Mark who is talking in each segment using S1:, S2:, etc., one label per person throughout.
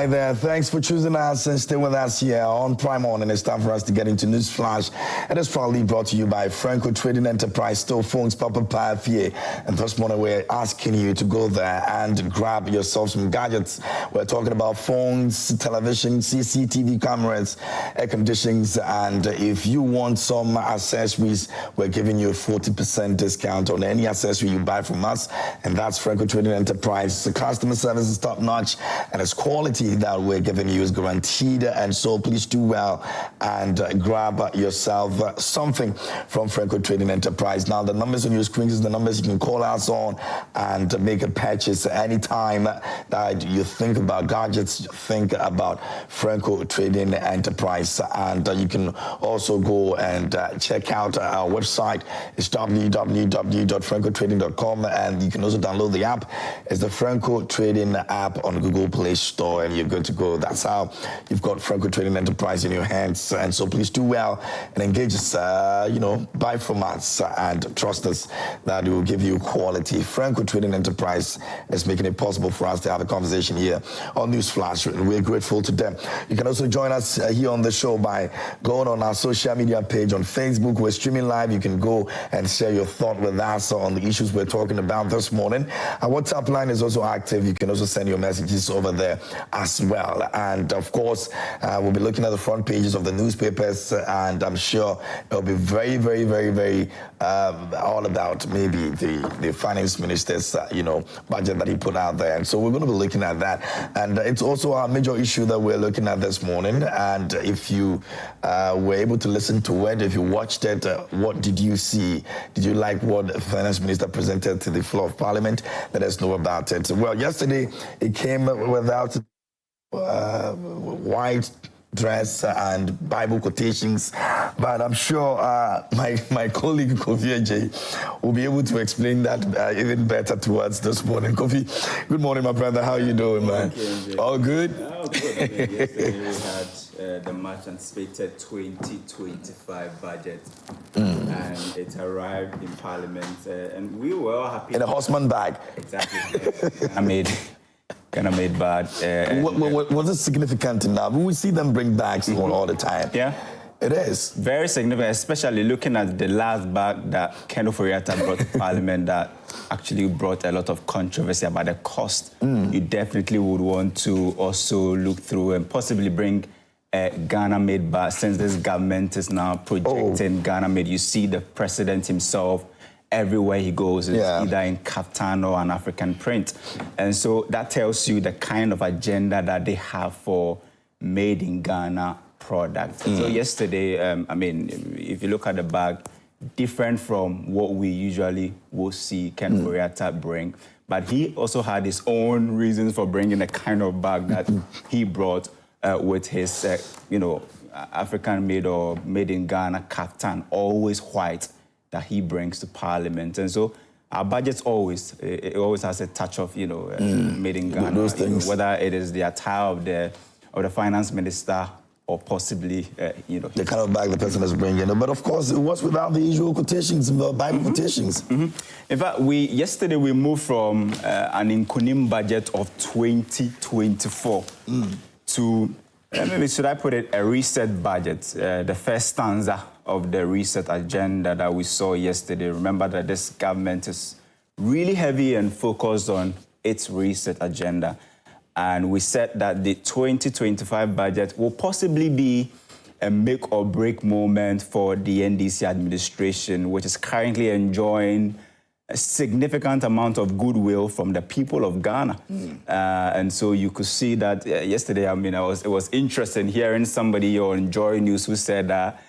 S1: right there. Thanks for choosing us and stay with us here on Prime On. And it's time for us to get into News Flash. It is proudly brought to you by Franco Trading Enterprise, Store Phones, Papa Pie. And this morning we're asking you to go there and grab yourself some gadgets. We're talking about phones, television, CCTV cameras, air conditionings. And if you want some accessories, we're giving you a 40% discount on any accessory you buy from us. And that's Franco Trading Enterprise. The customer service is top notch, and its quality that we're giving you is guaranteed. And so please do well and grab yourself something from Franco Trading Enterprise. Now, the numbers on your screen is the numbers you can call us on and make a purchase anytime that you think about gadgets, think about Franco Trading Enterprise. And you can also go and check out our website. It's www.francotrading.com, and you can also download the app. It's the Franco Trading app on Google Play Store, and you're good to go. That's how you've got Franco Trading Enterprise in your hands. And so please do well and engage us, buy from us and trust us that we will give you quality. Franco Trading Enterprise is making it possible for us to have a conversation here on News Flash, and we're grateful to them. You can also join us here on the show by going on our social media page on Facebook. We're streaming live. You can go and share your thought with us on the issues we're talking about this morning. Our WhatsApp line is also active. You can also send your messages over there as well. And of course, we'll be looking at the front pages of the newspapers, and I'm sure it'll be very, very, very, very all about maybe the finance minister's budget that he put out there. And so we're going to be looking at that. And it's also our major issue that we're looking at this morning. And if you were able to listen to it, if you watched it, what did you see? Did you like what the finance minister presented to the floor of Parliament? Let us know about it. Well, yesterday it came without white dress and Bible quotations, but I'm sure my colleague Kofi Ajay will be able to explain that even better to us this morning. Kofi, good morning, my brother. How are you doing, man?
S2: Okay,
S1: all good?
S2: All good. Yesterday we had the much anticipated 2025 budget, and it arrived in Parliament, and we were all happy.
S1: In a horseman bag.
S2: Exactly. Kind of made bad.
S1: Was it significant enough? We see them bring bags all the time.
S2: Yeah.
S1: It is.
S2: Very significant, especially looking at the last bag that Ken Ofori-Atta brought to Parliament that actually brought a lot of controversy about the cost. You definitely would want to also look through and possibly bring a Ghana-made bag, since this government is now projecting Ghana-made. You see the president himself everywhere he goes, it's either in kaftan or an African print. And so that tells you the kind of agenda that they have for made in Ghana products. So yesterday, if you look at the bag, different from what we usually will see Ken Ofori-Atta bring, but he also had his own reasons for bringing the kind of bag that he brought with his, African made or made in Ghana kaftan, always white, that he brings to Parliament. And so our budget always has a touch of, made in Ghana.
S1: Those things.
S2: Whether it is the attire of the finance minister or possibly,
S1: the kind of bag the person is bringing. But of course, it was without the usual quotations, the Bible quotations.
S2: In fact, yesterday we moved from an Nkonim budget of 2024 to, maybe should I put it, a reset budget, the first stanza of the reset agenda that we saw yesterday. Remember that this government is really heavy and focused on its reset agenda. And we said that the 2025 budget will possibly be a make or break moment for the NDC administration, which is currently enjoying a significant amount of goodwill from the people of Ghana. And so you could see that yesterday, it was interesting hearing somebody on Joy News who said that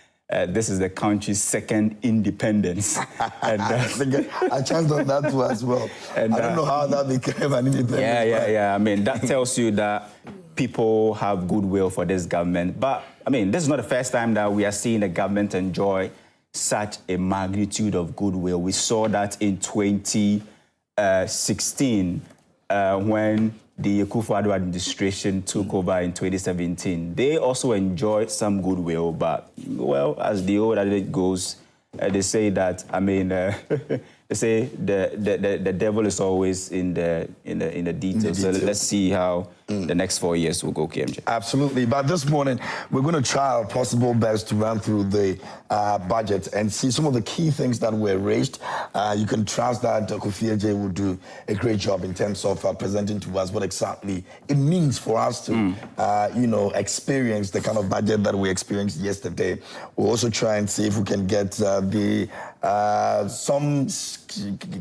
S2: this is the country's second independence. And,
S1: I chanced on that too as well. And I don't know how that became an independence.
S2: Yeah. That tells you that people have goodwill for this government. But, this is not the first time that we are seeing the government enjoy such a magnitude of goodwill. We saw that in 2016 when the Akufo-Addo administration took over in 2017. They also enjoyed some goodwill, but, well, as the old adage goes, they say that, the they say the devil is always in the details. So let's see how the next 4 years will go, KMJ.
S1: Absolutely. But this morning, we're going to try our possible best to run through the budget and see some of the key things that were raised. You can trust that Kofi Adjei will do a great job in terms of presenting to us what exactly it means for us to, experience the kind of budget that we experienced yesterday. We'll also try and see if we can get some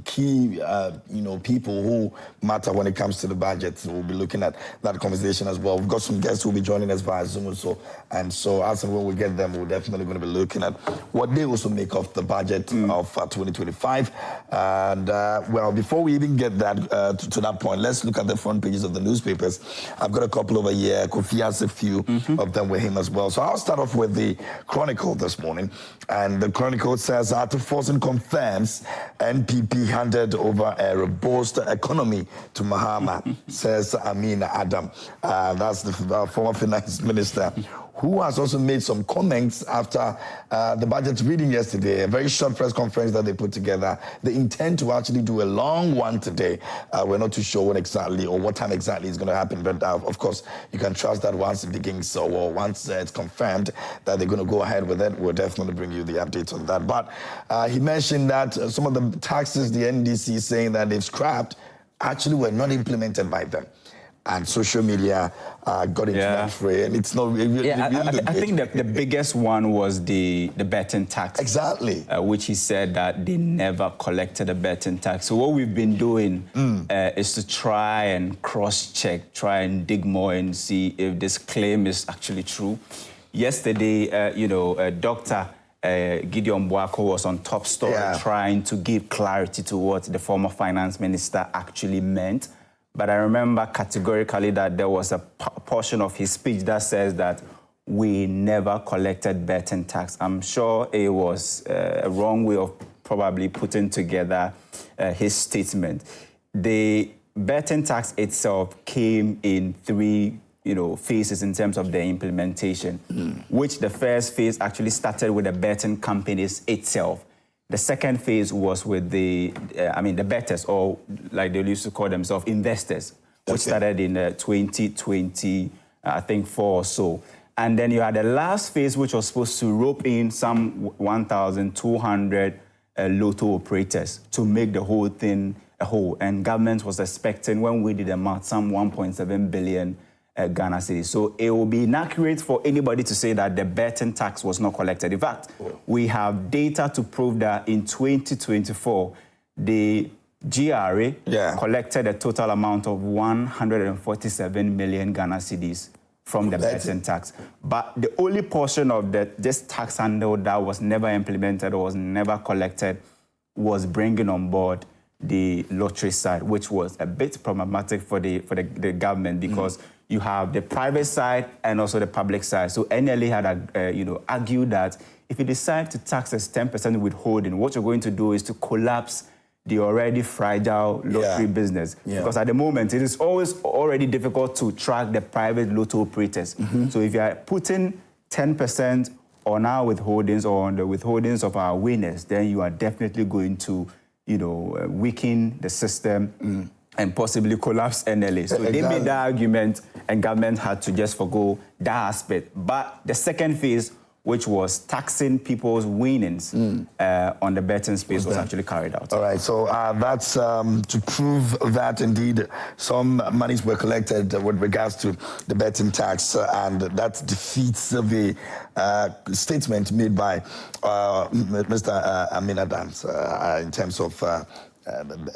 S1: key, people who matter when it comes to the budget. We'll be looking at that conversation as well. We've got some guests who will be joining us via Zoom also. And so as and when we get them, we're definitely going to be looking at what they also make of the budget of 2025. And, before we even get that to that point, let's look at the front pages of the newspapers. I've got a couple over here. Kofi has a few of them with him as well. So I'll start off with the Chronicle this morning. And the Chronicle says, Forsen confirms NPP handed over a robust economy to Mahama, says Amin Adam. That's the former finance minister, who has also made some comments after the budget reading yesterday, a very short press conference that they put together. They intend to actually do a long one today. We're not too sure when exactly or what time exactly is going to happen, but of course, you can trust that once it begins or once it's confirmed that they're going to go ahead with it, we'll definitely bring you the updates on that. But he mentioned that some of the taxes the NDC is saying that they've scrapped actually were not implemented by them. And social media got into that fray, and it's not really.
S2: I think the biggest one was the betting tax.
S1: Exactly.
S2: Which he said that they never collected a betting tax. So what we've been doing is to try and cross-check, try and dig more and see if this claim is actually true. Yesterday, Dr. Gideon Boako was on Top Story trying to give clarity to what the former finance minister actually meant. But I remember categorically that there was a portion of his speech that says that we never collected betting tax. I'm sure it was a wrong way of probably putting together his statement. The betting tax itself came in three phases in terms of the implementation, which the first phase actually started with the betting companies itself. The second phase was with the bettors, or like they used to call themselves, investors, which started in 2020, I think 4 or so. And then you had the last phase, which was supposed to rope in some 1,200 lotto operators to make the whole thing a whole. And government was expecting, when we did the math, some 1.7 billion Ghana cedis. So it will be inaccurate for anybody to say that the betting tax was not collected. In fact, we have data to prove that in 2024, the GRA collected a total amount of 147 million Ghana cedis from the betting tax. But the only portion of this tax handle that was never implemented or was never collected was bringing on board the lottery side, which was a bit problematic for the government because you have the private side and also the public side. So NLA had argued that if you decide to tax as 10% withholding, what you're going to do is to collapse the already fragile lottery business. Because at the moment, it is already difficult to track the private lotto operators. So if you are putting 10% on our withholdings or on the withholdings of our winners, then you are definitely going to weaken the system and possibly collapse NLA. So they made that argument and government had to just forgo that aspect. But the second phase, which was taxing people's winnings on the betting space, was actually carried out.
S1: All right, so that's to prove that indeed some monies were collected with regards to the betting tax, and that defeats the statement made by Mr. Amin Adams in terms of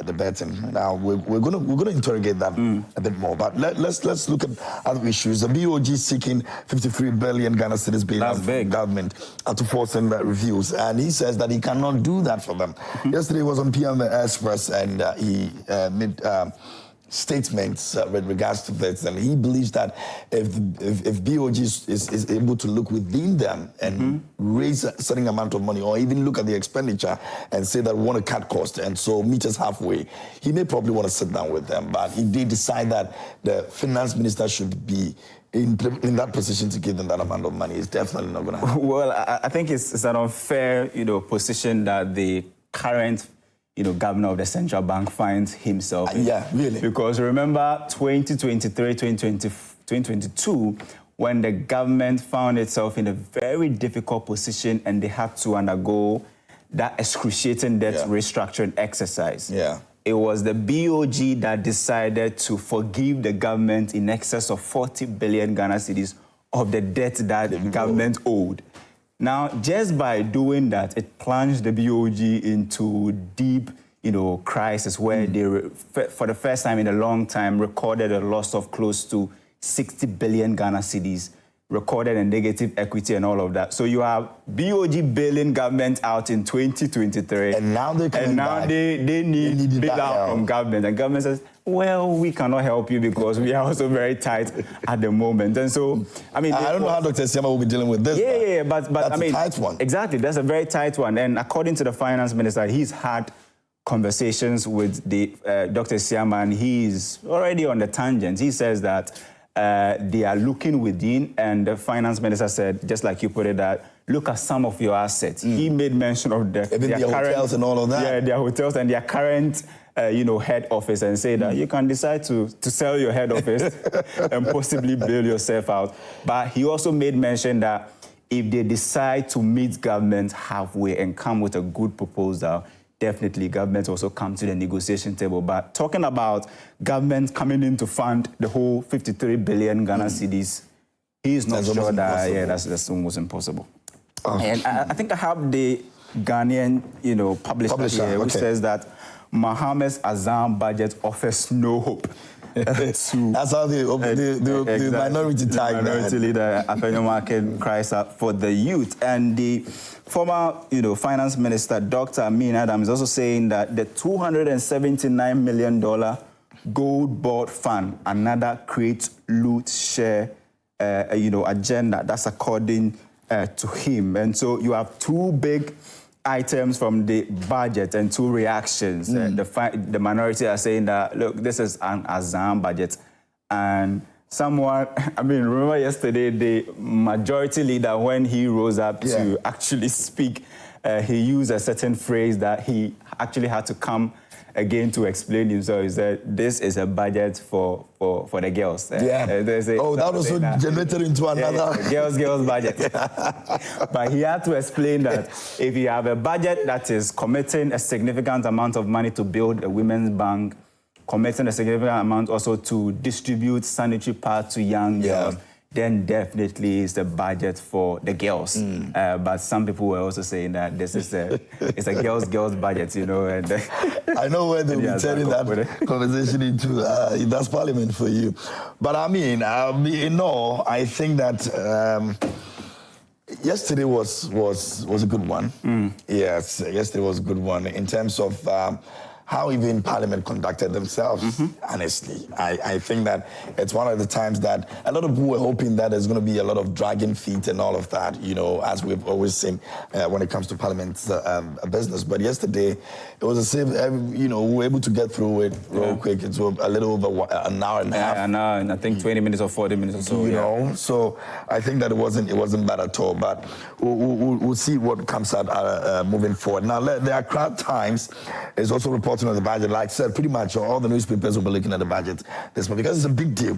S1: the betting. Now we're gonna interrogate that a bit more, but let's look at other issues. The BOG seeking 53 billion Ghana cedis bailout from government to Forsen reviews, and he says that he cannot do that for them. Yesterday he was on PM Express and he made statements with regards to this, and he believes that if BOG is able to look within them and raise a certain amount of money, or even look at the expenditure and say that we want to cut costs and so meet us halfway, he may probably want to sit down with them. But if they decide that the finance minister should be in that position to give them that amount of money, it's definitely not going to happen.
S2: Well, I think it's an unfair, position that the current governor of the central bank finds himself in.
S1: Yeah, really.
S2: Because remember 2023, 2022, when the government found itself in a very difficult position and they had to undergo that excruciating debt restructuring exercise.
S1: Yeah.
S2: It was the BOG that decided to forgive the government in excess of 40 billion Ghana cedis of the debt that the government owed. Now, just by doing that, it plunged the BOG into deep, crisis where they, for the first time in a long time, recorded a loss of close to 60 billion Ghana cedis, recorded a negative equity and all of that. So you have BOG bailing government out in 2023.
S1: And now they
S2: need bailout from government. And government says, well, we cannot help you because we are also very tight at the moment. And so, I don't
S1: know how Dr. Siama will be dealing with this.
S2: But
S1: that's a tight one.
S2: Exactly, that's a very tight one. And according to the finance minister, he's had conversations with the Dr. Siama, and he's already on the tangent. He says that they are looking within, and the finance minister said, just like you put it, that look at some of your assets. He made mention of their
S1: hotels and all of that.
S2: Yeah, their hotels and their current head office, and say that you can decide to sell your head office and possibly bail yourself out. But he also made mention that if they decide to meet government halfway and come with a good proposal, definitely government also come to the negotiation table. But talking about government coming in to fund the whole 53 billion Ghana cedis, he's not sure that, that's almost impossible. And I think I have the Ghanaian, publisher here, who says that Mohammed's Azam budget offers no hope.
S1: That's how the minority tag.
S2: The minority leader, Afenyomarkin, cries out for the youth. And the former, finance minister, Dr. Amin Adam, is also saying that the $279 million gold board fund, another create, loot, share, agenda. That's according to him. And so you have two big items from the budget and two reactions. The minority are saying that, look, this is an Azam budget. And someone, remember yesterday, the majority leader, when he rose up to actually speak, he used a certain phrase that he actually had to come again to explain himself. He said, this is a budget for the girls.
S1: That also generated into another...
S2: girls budget. But he had to explain that if you have a budget that is committing a significant amount of money to build a women's bank, committing a significant amount also to distribute sanitary pads to young girls, then definitely it's the budget for the girls. But some people were also saying that this is it's a girls budget, And
S1: I know where they'll be turning that conversation into. That's parliament for you. But I think that yesterday was a good one. Yes, yesterday was a good one in terms of how even Parliament conducted themselves, honestly. I think that it's one of the times that a lot of people were hoping that there's going to be a lot of dragging feet and all of that, as we've always seen when it comes to Parliament's business. But yesterday, it was as if, we were able to get through it real quick. It's a little over an hour and a half.
S2: An hour, and I think 20 minutes or 40 minutes or so.
S1: So I think that it wasn't bad at all. But we'll see what comes out moving forward. Now, the Accra Times is also reporting on the budget. Like I said, pretty much all the newspapers will be looking at the budget this month because it's a big deal.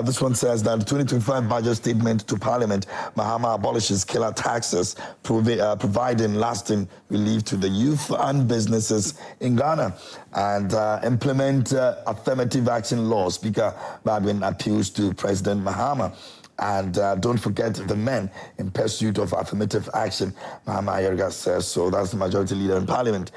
S1: This one says that the 2025 budget statement to Parliament, Mahama abolishes killer taxes, providing lasting relief to the youth and businesses in Ghana, and implement affirmative action laws. Speaker Badwin appeals to President Mahama. And don't forget the men in pursuit of affirmative action, Mahama Ayerga says. So that's the majority leader in Parliament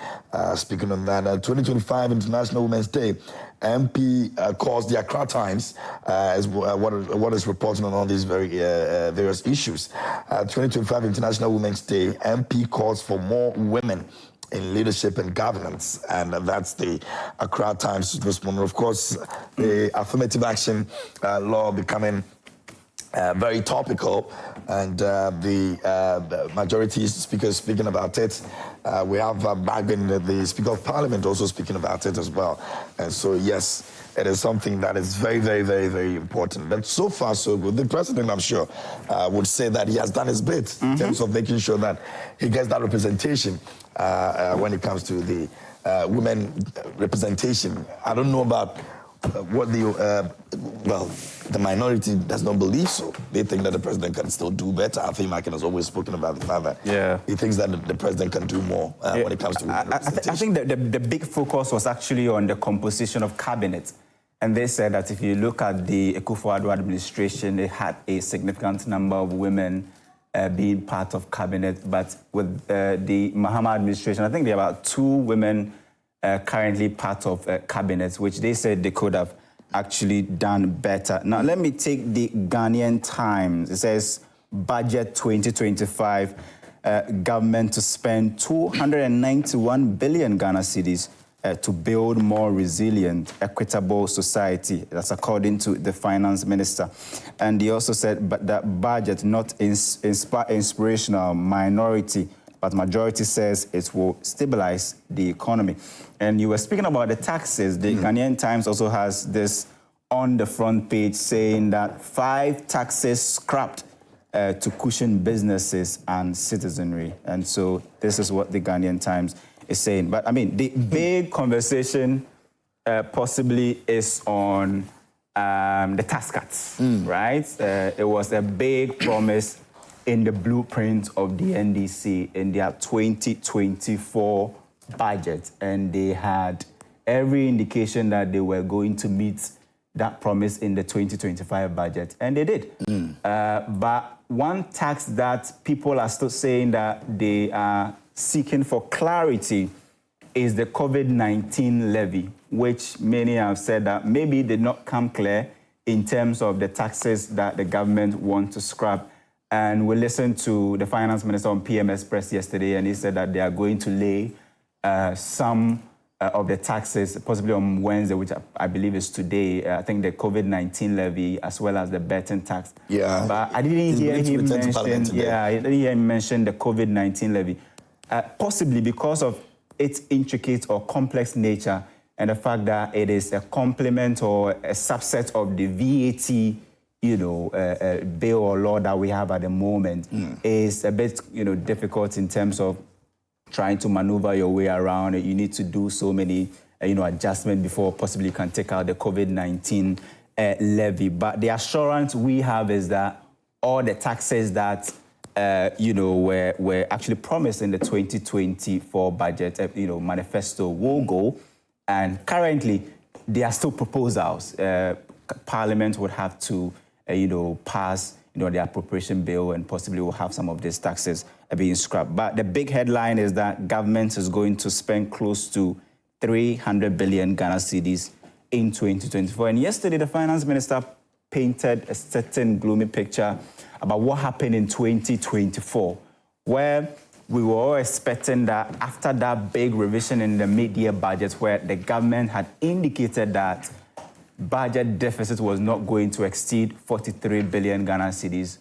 S1: speaking on that. 2025 International Women's Day, MP calls the Accra Times as what is reporting on all these various issues. 2025 International Women's Day, MP calls for more women in leadership and governance, and that's the Accra Times this morning. Of course, the affirmative action law becoming very topical, and the majority speakers speaking about it. We have Bagwin, the Speaker of Parliament, also speaking about it as well. And so, yes, it is something that is very, very, very, very important. But so far, so good. The president, I'm sure, would say that he has done his bit in terms of making sure that he gets that representation when it comes to the women representation. I don't know about what the minority does not believe so. They think that the president can still do better. I think Markin has always spoken about the fact that he thinks that the president can do more when it comes to women representation.
S2: I think that the big focus was actually on the composition of cabinet. And they said that if you look at the Akufo-Addo administration, it had a significant number of women being part of cabinet. But with the Mahama administration, I think there are about 2 women currently part of cabinets, which they said they could have actually done better. Now, let me take the Ghanaian Times. It says, budget 2025, government to spend 291 billion Ghana cedis to build more resilient, equitable society. That's according to the finance minister. And he also said that budget not inspirational minority, but majority says it will stabilize the economy. And you were speaking about the taxes. The Ghanaian Times also has this on the front page saying that 5 taxes scrapped to cushion businesses and citizenry. And so this is what the Ghanaian Times is saying. But I mean, the big conversation possibly is on the tax cuts, right? It was a big promise in the blueprint of the NDC in their 2024 budget. And they had every indication that they were going to meet that promise in the 2025 budget. And they did. But one tax that people are still saying that they are seeking for clarity is the COVID-19 levy, which many have said that maybe did not come clear in terms of the taxes that the government wants to scrap. And we listened to the finance minister on PMS Press yesterday, and he said that they are going to lay some of the taxes, possibly on Wednesday, which I believe is today. I think the COVID-19 levy as well as the betting tax.
S1: Yeah.
S2: But I didn't hear him mention. Yeah, I didn't hear him mention the COVID-19 levy, possibly because of its intricate or complex nature and the fact that it is a complement or a subset of the VAT, bill or law that we have at the moment. Is a bit, difficult in terms of trying to maneuver your way around it. You need to do so many, adjustments before possibly you can take out the COVID-19 levy. But the assurance we have is that all the taxes that, were actually promised in the 2024 budget, manifesto will go. And currently, there are still proposals. Parliament would have to, pass, the appropriation bill, and possibly will have some of these taxes being scrapped. But the big headline is that government is going to spend close to 300 billion Ghana cedis in 2024. And yesterday, the finance minister painted a certain gloomy picture about what happened in 2024, where we were all expecting that after that big revision in the mid-year budget, where the government had indicated that budget deficit was not going to exceed 43 billion Ghana cedis,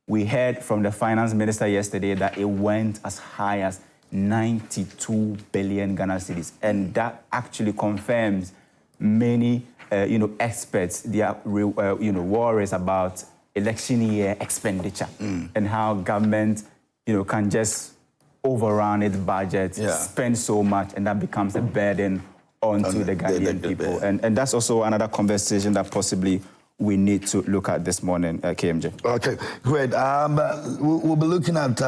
S2: we heard from the finance minister yesterday that it went as high as 92 billion Ghana cedis. And that actually confirms many, experts, their, worries about election year expenditure and how government, can just overrun its budget, spend so much, and that becomes a burden onto the Ghanaian people. And that's also another conversation that possibly we need to look at this morning, KMJ. Okay,
S1: great. We'll be looking at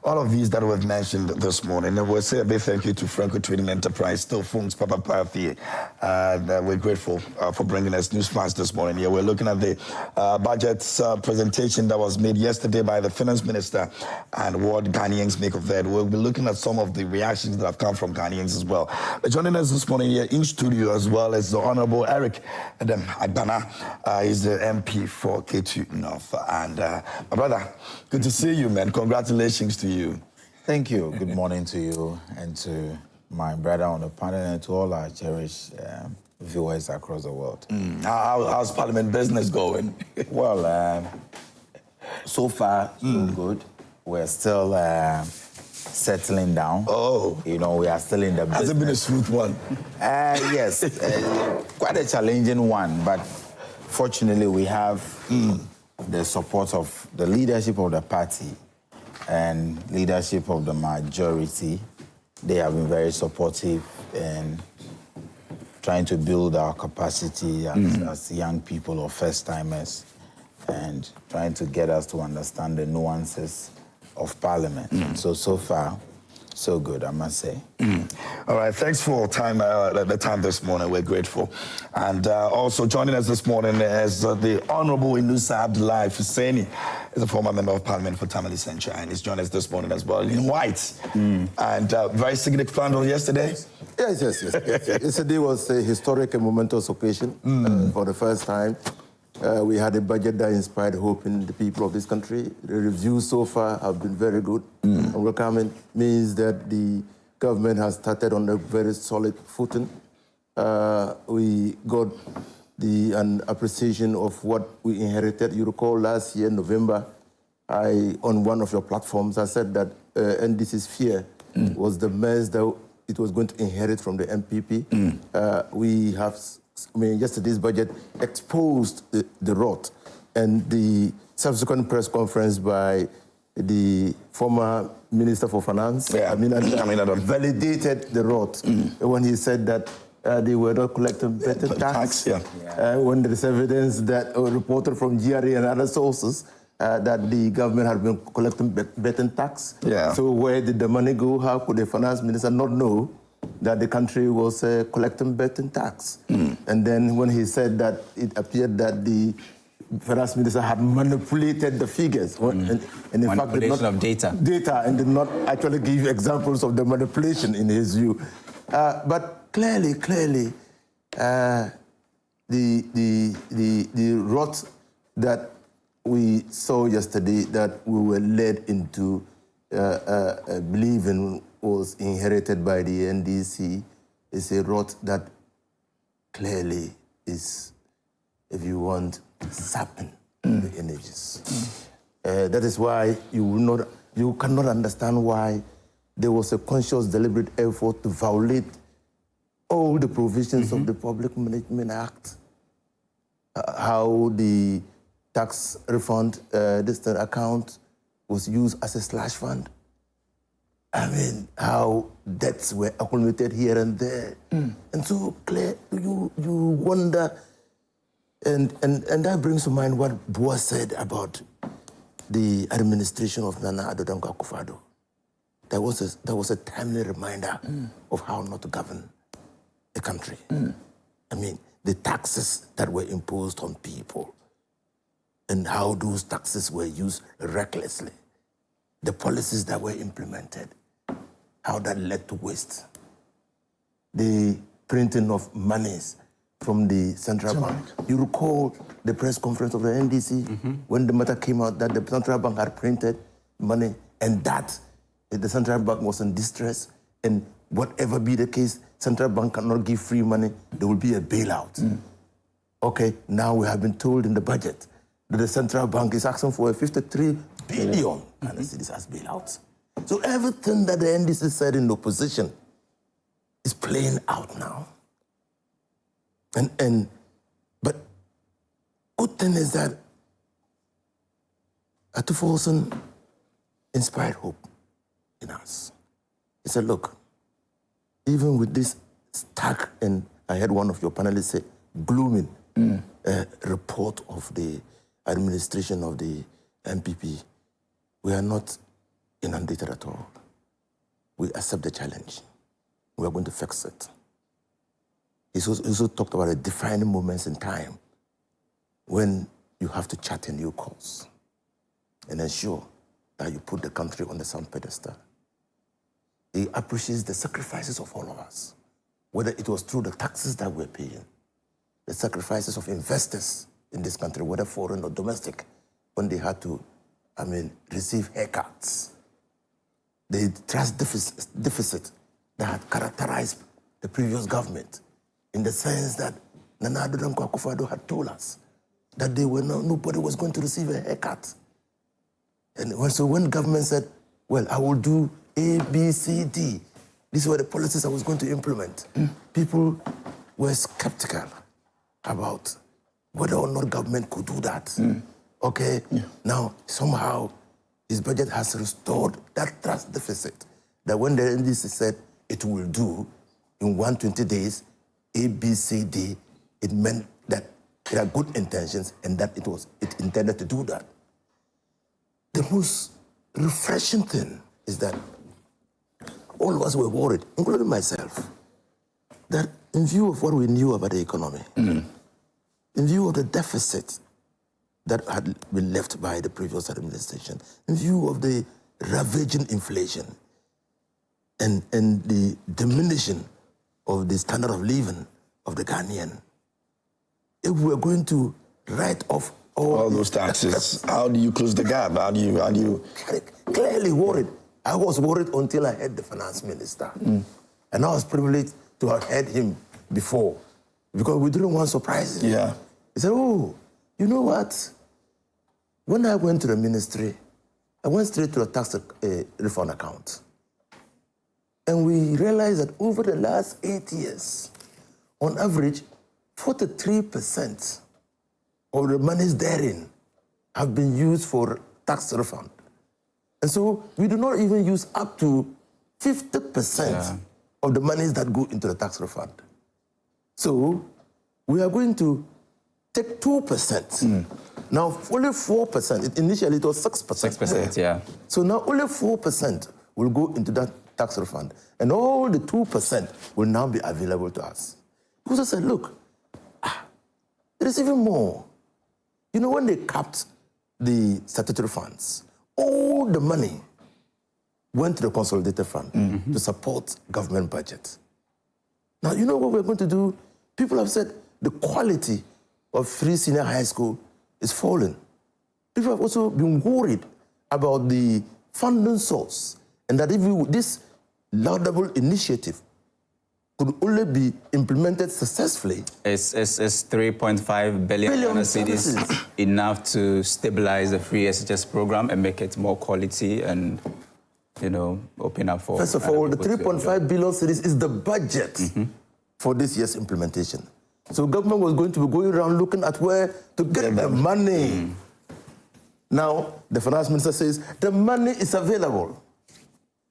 S1: all of these that we've mentioned this morning. And we'll say a big thank you to Franco Trading Enterprise, still phones, Papa Parfi. We're grateful for bringing us news flash this morning. Yeah, we're looking at the budget presentation that was made yesterday by the finance minister and what Ghanaians make of that. We'll be looking at some of the reactions that have come from Ghanaians as well. Joining us this morning here in studio as well as the Honorable Eric Adam Agbana. He's the MP for K2 North. And my brother, good to see you, man. Congratulations to you.
S3: Thank you. Good morning to you and to my brother on the panel and to all our cherished viewers across the world.
S1: How's Parliament business going?
S3: Well, so far, so good. We're still settling down.
S1: Oh.
S3: We are still in the business.
S1: Has it been a smooth one?
S3: Yes, quite a challenging one, but fortunately we have the support of the leadership of the party and leadership of the majority they have been very supportive and trying to build our capacity as young people or first-timers and trying to get us to understand the nuances of Parliament. So far, so good, I must say.
S1: All right, thanks for the time this morning. We're grateful. And also joining us this morning is the Honorable Inusa Abdullahi Fuseni. He's a former member of Parliament for Tamale Central, and he's joined us this morning as well in white. And very significant on yesterday.
S4: Yes. Yesterday was a historic and momentous occasion. For the first time, we had a budget that inspired hope in the people of this country. The reviews so far have been very good. And welcoming means that the government has started on a very solid footing. We got an appreciation of what we inherited. You recall last year, November, on one of your platforms, I said that NDC's fear was the mess that it was going to inherit from the MPP. We have, yesterday's budget exposed the rot, and the subsequent press conference by the former Minister for Finance, validated the rot when he said that they were not collecting better tax. When there is evidence that reported from GRA and other sources that the government had been collecting better tax. So where did the money go? How could the finance minister not know that the country was collecting better tax? And then when he said that it appeared that the finance minister had manipulated the figures, and in fact did not,
S2: of data,
S4: and did not actually give examples of the manipulation in his view. But clearly, the rot that we saw yesterday, that we were led into believing was inherited by the NDC, is a rot that clearly is, if you want, sapping the energies. That is why you cannot understand why there was a conscious, deliberate effort to violate all the provisions of the Public Management Act, how the tax refund account was used as a slush fund. I mean, how debts were accumulated here and there. And so, Claire, you wonder, and that brings to mind what Boa said about the administration of Nana Addo Dankwa Akufo-Addo. That was a timely reminder of how not to govern a country. I mean, the taxes that were imposed on people and how those taxes were used recklessly. The policies that were implemented, how that led to waste. The printing of monies from the central bank. You recall the press conference of the NDC when the matter came out that the central bank had printed money, and that the central bank was in distress, and whatever be the case, central bank cannot give free money, there will be a bailout. Okay, now we have been told in the budget that the central bank is asking for a 53 billion cedis as bailouts. So everything that the NDC said in opposition is playing out now. But good thing is that Atufolson inspired hope in us. He said, look, even with this stark, and I heard one of your panelists say, glooming report of the administration of the MPP, we are not inundated at all. We accept the challenge. We are going to fix it. He also talked about a defining moments in time when you have to chart a new course and ensure that you put the country on the sound pedestal. He appreciates the sacrifices of all of us, whether it was through the taxes that we're paying, the sacrifices of investors in this country, whether foreign or domestic, when they had to, receive haircuts. The trust deficit that had characterized the previous government, in the sense that Nana Addo Dankwa Akufo-Addo had told us that nobody was going to receive a haircut. And so when government said, well, I will do A, B, C, D, these were the policies I was going to implement, people were skeptical about whether or not government could do that. Okay, now somehow his budget has restored that trust deficit, that when the NDC said, it will do in 120 days, A, B, C, D, it meant that it had good intentions and that it intended to do that. The most refreshing thing is that all of us were worried, including myself, that in view of what we knew about the economy, in view of the deficit that had been left by the previous administration, in view of the ravaging inflation and the diminishing of the standard of living of the Ghanaian, if we were going to write off
S1: all those taxes, how do you close the gap? How do you...
S4: Clearly worried. I was worried until I heard the finance minister. And I was privileged to have heard him before because we didn't want surprises.
S1: Yeah.
S4: He said, oh, you know what? When I went to the ministry, I went straight to a tax refund account. And we realized that over the last 8 years, on average, 43% of the monies therein have been used for tax refund. And so we do not even use up to 50% of the monies that go into the tax refund. So we are going to take 2%. Now, only 4%. Initially, it was 6%.
S2: 6%, yeah.
S4: So now only 4% will go into that tax refund. And all the 2% will now be available to us. Because I said, look, there is even more. You know, when they capped the statutory funds, all the money went to the consolidated fund to support government budget. Now, you know what we're going to do? People have said the quality of free senior high school is falling. People have also been worried about the funding source and that if this laudable initiative could only be implemented successfully.
S2: It's 3.5 billion cedis, enough to stabilize the free SHS program and make it more quality and, you know, open up for...
S4: First of all, the 3.5 billion cedis is the budget for this year's implementation. So government was going to be going around looking at where to get the money. Now, the finance minister says, the money is available.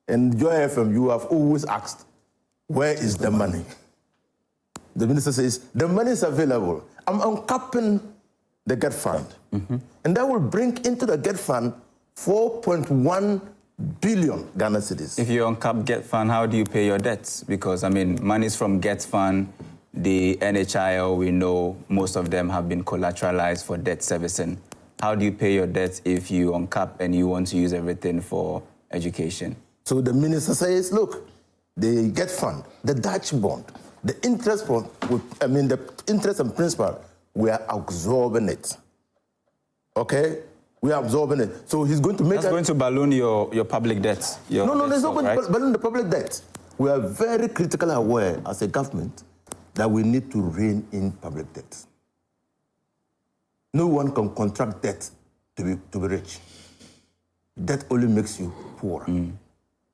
S4: And Joy FM, you have always asked, where is the money? The minister says, the money is available. I'm uncapping the GET fund. And that will bring into the GET fund 4.1 billion Ghana cedis.
S2: If you uncap GET fund, how do you pay your debts? Because, I mean, monies from GET fund, the NHIL, we know most of them have been collateralized for debt servicing. How do you pay your debts if you uncap and you want to use everything for education?
S4: So the minister says, look, the GET fund, the Dutch bond, the interest bond, the interest and principal, we are absorbing it. Okay? We are absorbing it. So he's going to make...
S2: That's going to balloon your public debt.
S4: No, there's not going to balloon the public debt. We are very critically aware as a government that we need to rein in public debt. No one can contract debt to be rich. Debt only makes you poorer.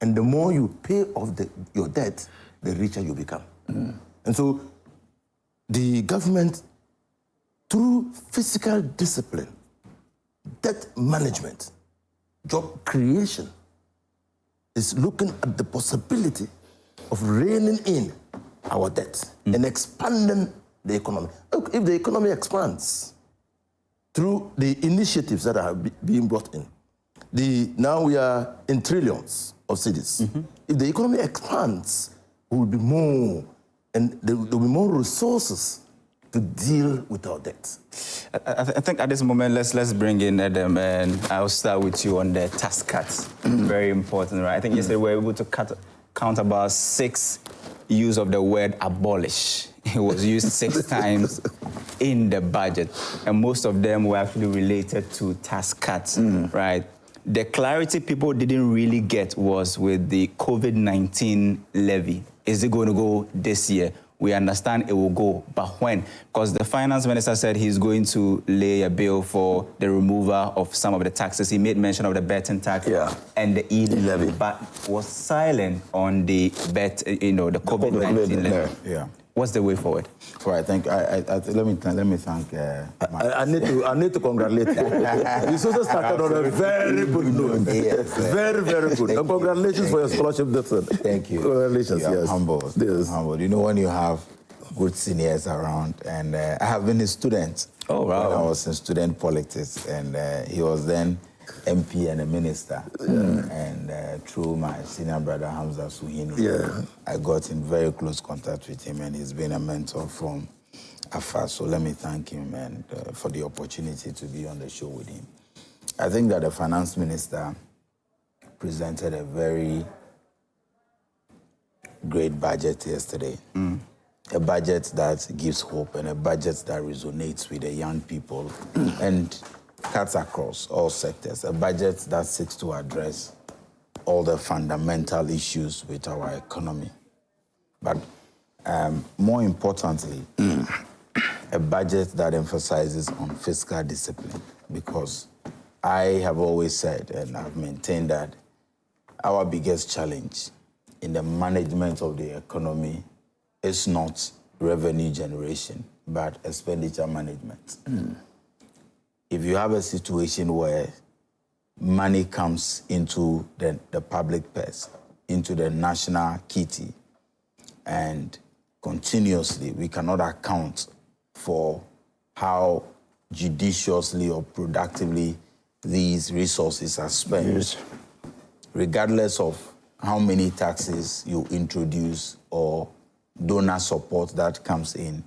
S4: And the more you pay off your debt, the richer you become. And so the government, through fiscal discipline, debt management, job creation, is looking at the possibility of reining in our debt and expanding the economy. Look, if the economy expands through the initiatives that are being brought in, now we are in trillions of cedis. If the economy expands, there will be more, and there will be more resources to deal with our debt.
S2: I think at this moment, let's bring in Adam, and I'll start with you on the tax cuts. Very important, right? I think yesterday we were able to count about 6 use of the word abolish. It was used 6 times in the budget, and most of them were actually related to tax cuts, right? The clarity people didn't really get was with the COVID-19 levy. Is it going to go this year? We understand it will go, but when? Because the finance minister said he's going to lay a bill for the removal of some of the taxes. He made mention of the betting tax and the e-levy, but was silent on the the COVID-19 levy. What's the way forward?
S3: So I think let me thank.
S4: I need to congratulate you. You also started on a very good note.
S3: Yes,
S4: very good. And congratulations for your scholarship, Dixon.
S3: Thank you.
S4: Congratulations.
S3: You are
S4: Yes.
S3: humble.
S4: Yes.
S3: Humble. You know when you have good seniors around, and I have been a student.
S2: Oh wow!
S3: When I was in student politics, and he was then MP and a minister. And through my senior brother Hamza Suhini, I got in very close contact with him, and he's been a mentor from afar. So let me thank him and for the opportunity to be on the show with him. I think that the finance minister presented a very great budget yesterday. A budget that gives hope and a budget that resonates with the young people and cuts across all sectors. A budget that seeks to address all the fundamental issues with our economy. But more importantly, a budget that emphasizes on fiscal discipline, because I have always said and I've maintained that our biggest challenge in the management of the economy is not revenue generation, but expenditure management. If you have a situation where money comes into the public purse, into the national kitty, and continuously we cannot account for how judiciously or productively these resources are spent, regardless of how many taxes you introduce or donor support that comes in,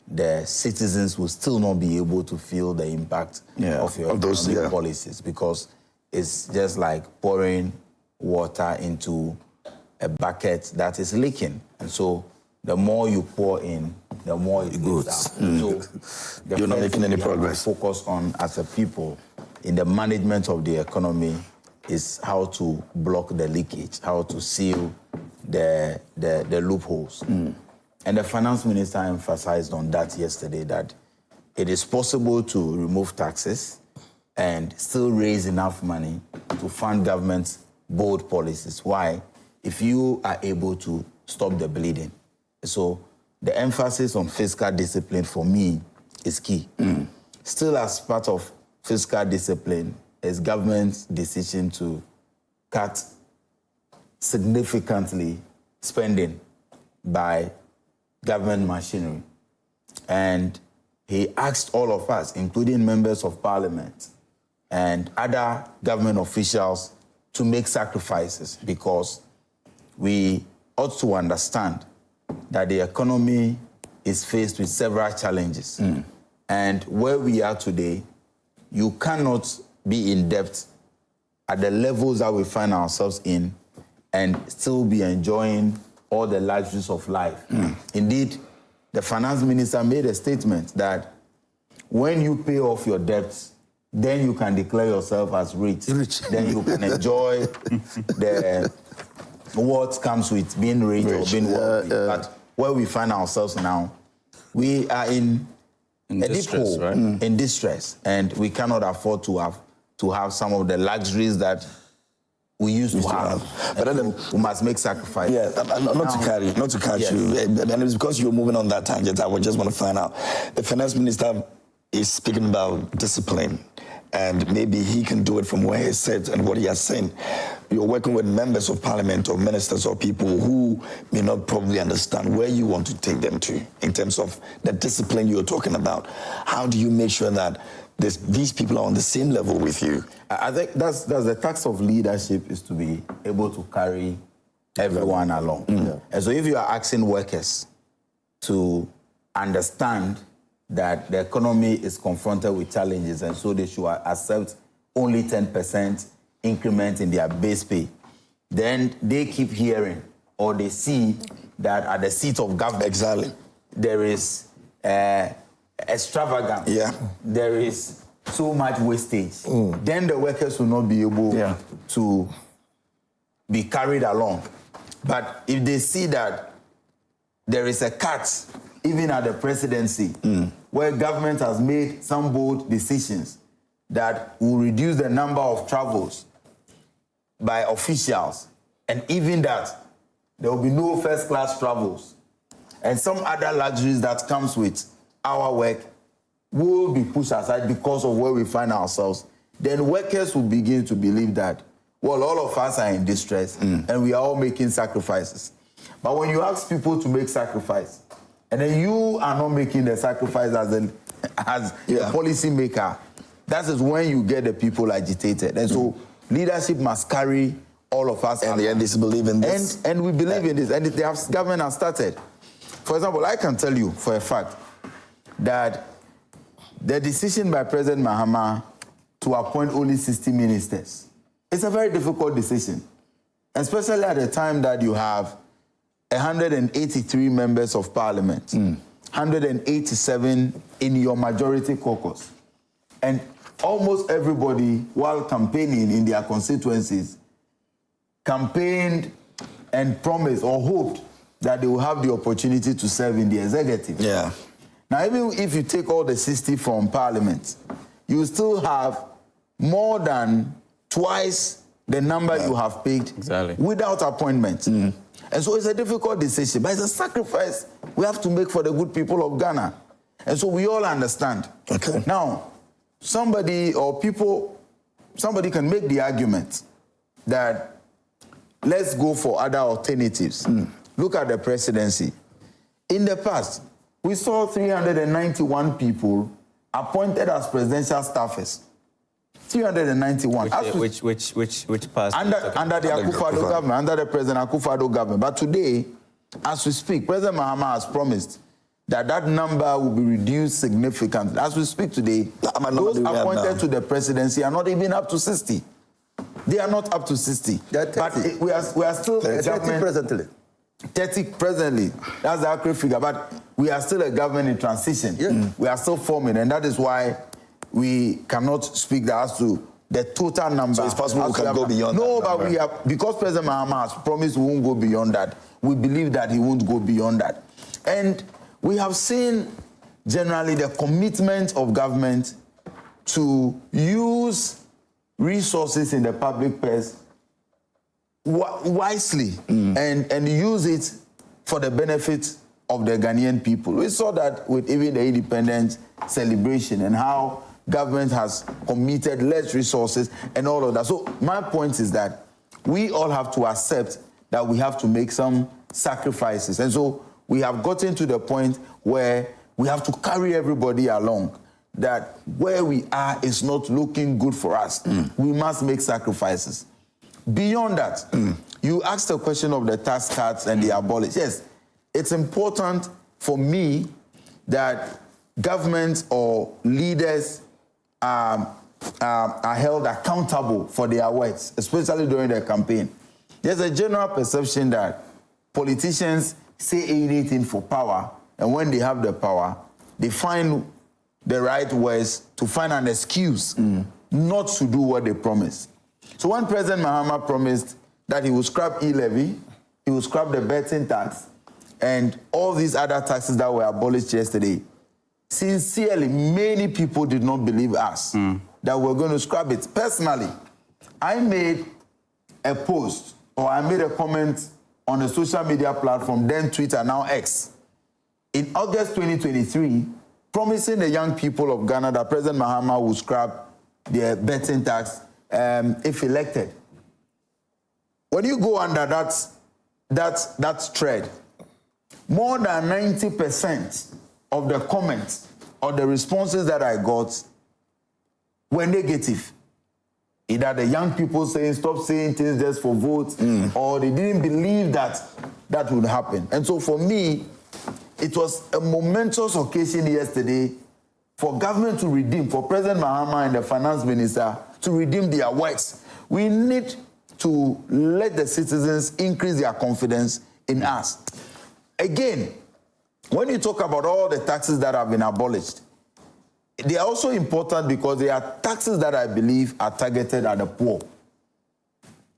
S3: the citizens will still not be able to feel the impact of your economic policies, because it's just like pouring water into a bucket that is leaking. And so the more you pour in, the more it goes out. So
S1: you're not making any progress.
S3: Focus on as a people in the management of the economy is how to block the leakage, how to seal the loopholes. And the finance minister emphasized on that yesterday, that it is possible to remove taxes and still raise enough money to fund government's bold policies. Why? If you are able to stop the bleeding. So the emphasis on fiscal discipline for me is key. Still, as part of fiscal discipline is government's decision to cut significantly spending by government machinery. And he asked all of us, including members of parliament and other government officials, to make sacrifices, because we ought to understand that the economy is faced with several challenges. And where we are today, you cannot be in debt at the levels that we find ourselves in and still be enjoying all the luxuries of life. Indeed, the finance minister made a statement that when you pay off your debts, then you can declare yourself as rich. Then you can enjoy what comes with being rich or being wealthy. But where we find ourselves now, we are in a deep hole, right? In distress, and we cannot afford to have some of the luxuries that we used to have. But then we must make sacrifices.
S1: Yeah, not to catch you. And it's because you're moving on that tangent, I would just want to find out. The finance minister is speaking about discipline, and maybe he can do it from where he sits and what he has seen. You're working with members of parliament or ministers or people who may not probably understand where you want to take them to in terms of the discipline you're talking about. How do you make sure that these people are on the same level with you?
S3: I think that's the task of leadership, is to be able to carry everyone along. And so if you are asking workers to understand that the economy is confronted with challenges, and so they should accept only 10% increment in their base pay, then they keep hearing, or they see that at the seat of government, there is extravagance, there is so much wastage. Then the workers will not be able to be carried along. But if they see that there is a cut, even at the presidency, where government has made some bold decisions that will reduce the number of travels by officials, and even that there will be no first-class travels, and some other luxuries that comes with our work will be pushed aside because of where we find ourselves, then workers will begin to believe that, well, all of us are in distress and we are all making sacrifices. But when you ask people to make sacrifice, and then you are not making the sacrifice as a policy maker, that is when you get the people agitated. And so leadership must carry all of us.
S1: And the NDC believe in this.
S3: And we believe in this. And the government has started. For example, I can tell you for a fact that the decision by President Mahama to appoint only 60 ministers, it's a very difficult decision, especially at the time that you have 183 members of parliament, 187 in your majority caucus. And almost everybody, while campaigning in their constituencies, campaigned and promised or hoped that they will have the opportunity to serve in the executive.
S1: Yeah.
S3: Now, even if you take all the 60 from parliament, you still have more than twice the number you have picked without appointment. And so it's a difficult decision, but it's a sacrifice we have to make for the good people of Ghana. And so we all understand.
S1: Okay.
S3: Now, somebody can make the argument that let's go for other alternatives. Look at the presidency. In the past, we saw 391 people appointed as presidential staffers. 391.
S2: Which passed?
S3: Under the Akufo-Addo government, under the President Akufo-Addo government. But today, as we speak, President Mahama has promised that number will be reduced significantly. As we speak today, those appointed to the presidency are not even up to 60. They are not up to 60. But we are still
S4: 30 presently.
S3: 30 presently. That's the accurate figure. But we are still a government in transition. We are still forming, and that is why we cannot speak as to the total number.
S1: So it's possible we can go beyond that.
S3: No, but we have, because President Mahama has promised we won't go beyond that, we believe that he won't go beyond that. And we have seen generally the commitment of government to use resources in the public purse wisely and use it for the benefit of the Ghanaian people. We saw that with even the independence celebration and how government has committed less resources and all of that. So my point is that we all have to accept that we have to make some sacrifices. And so we have gotten to the point where we have to carry everybody along, that where we are is not looking good for us. We must make sacrifices. Beyond that, you asked the question of the tax cuts and the abolish. Yes, it's important for me that governments or leaders are held accountable for their words, especially during their campaign. There's a general perception that politicians say anything for power, and when they have the power, they find the right words to find an excuse not to do what they promise. So when President Mahama promised that he would scrap e-levy, he would scrap the betting tax, and all these other taxes that were abolished yesterday, sincerely, many people did not believe us that we're going to scrap it. Personally, I made a post, or I made a comment on a social media platform, then Twitter, now X, in August 2023, promising the young people of Ghana that President Mahama would scrap their betting tax if elected. When you go under that thread, more than 90% of the comments or the responses that I got were negative. Either the young people saying, stop saying things just for votes, or they didn't believe that would happen. And so for me, it was a momentous occasion yesterday for government to redeem, for President Mahama and the finance minister to redeem their words. We need to let the citizens increase their confidence in us. Again, when you talk about all the taxes that have been abolished, they are also important because they are taxes that I believe are targeted at the poor.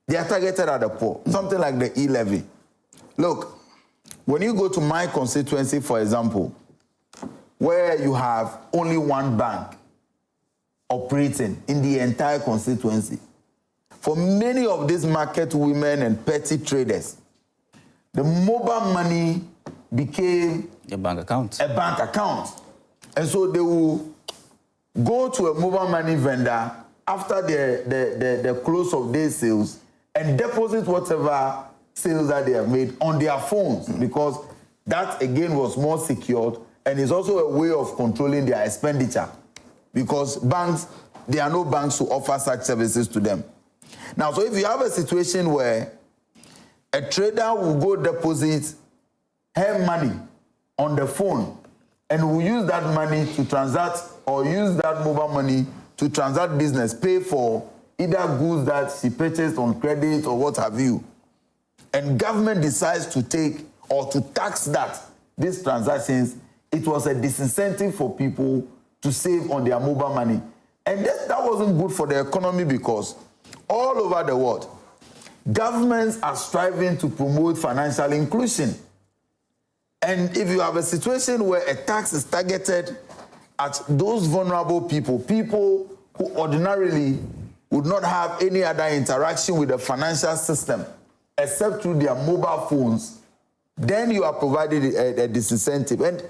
S3: They are targeted at the poor. Something like the e-levy. Look, when you go to my constituency, for example, where you have only one bank operating in the entire constituency, for many of these market women and petty traders, the mobile money became
S2: a bank account.
S3: A bank account. And so they will go to a mobile money vendor after the close of day sales and deposit whatever sales that they have made on their phones, because that again was more secured, and is also a way of controlling their expenditure, because banks, there are no banks who offer such services to them. Now, so if you have a situation where a trader will go deposit her money on the phone and will use that money to transact, or use that mobile money to transact business, pay for either goods that she purchased on credit or what have you, and government decides to take or to tax these transactions, it was a disincentive for people to save on their mobile money. And that wasn't good for the economy, because all over the world, governments are striving to promote financial inclusion. And if you have a situation where a tax is targeted at those vulnerable people, people who ordinarily would not have any other interaction with the financial system except through their mobile phones, then you are provided a disincentive. And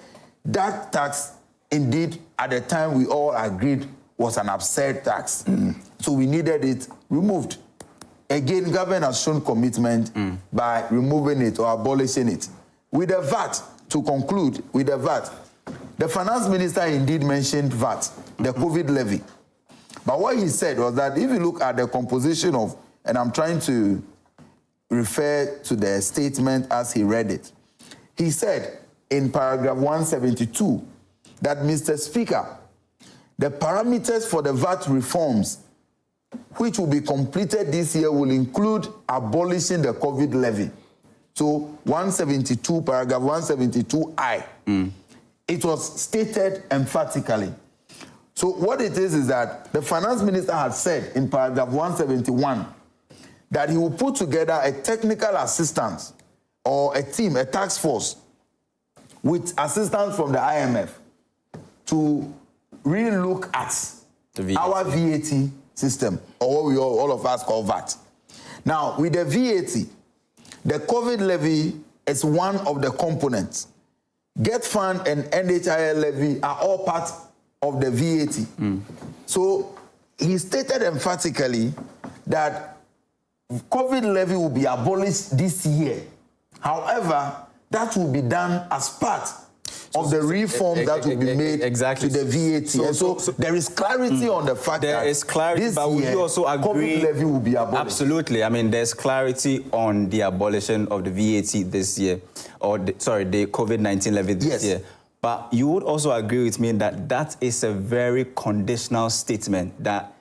S3: that tax, indeed, at the time we all agreed was an absurd tax. So we needed it removed. Again, government has shown commitment by removing it or abolishing it. With the VAT, to conclude, with the VAT, the finance minister indeed mentioned VAT, the COVID levy. But what he said was that if you look at the composition of, and I'm trying to refer to the statement as he read it, he said in paragraph 172 that, Mr. Speaker, the parameters for the VAT reforms which will be completed this year will include abolishing the COVID levy. So 172, paragraph 172I, it was stated emphatically. So what it is that the finance minister had said in paragraph 171 that he will put together a technical assistance or a team, a task force, with assistance from the IMF to re-look at our VAT system, or what we all of us call VAT. Now, with the VAT, the COVID levy is one of the components. Get Fund and NHIL levy are all part of the VAT. So he stated emphatically that COVID levy will be abolished this year. However, that will be done as part of the reform that will be made to the VAT. So there is clarity on the fact that
S2: there is clarity,
S3: this
S2: but would
S3: year,
S2: you also agree?
S3: COVID levy will be abolished.
S2: Absolutely. I mean, there's clarity on the abolition of the VAT this year, or the COVID-19 levy this year. But you would also agree with me that that is a very conditional statement, that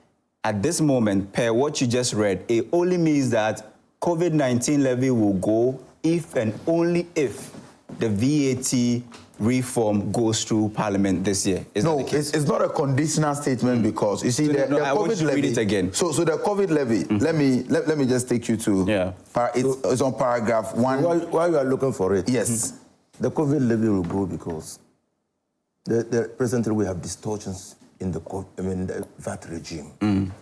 S2: at this moment, per what you just read, it only means that COVID-19 levy will go if and only if the VAT reform goes through Parliament this year.
S3: No, it's not a conditional statement, because you see, the COVID levy.
S2: Read it again.
S3: So the COVID levy. Let me just take you to. It's on paragraph 1.
S4: While you are looking for it,
S3: yes,
S4: the COVID levy will go because presently we have distortions in the VAT regime.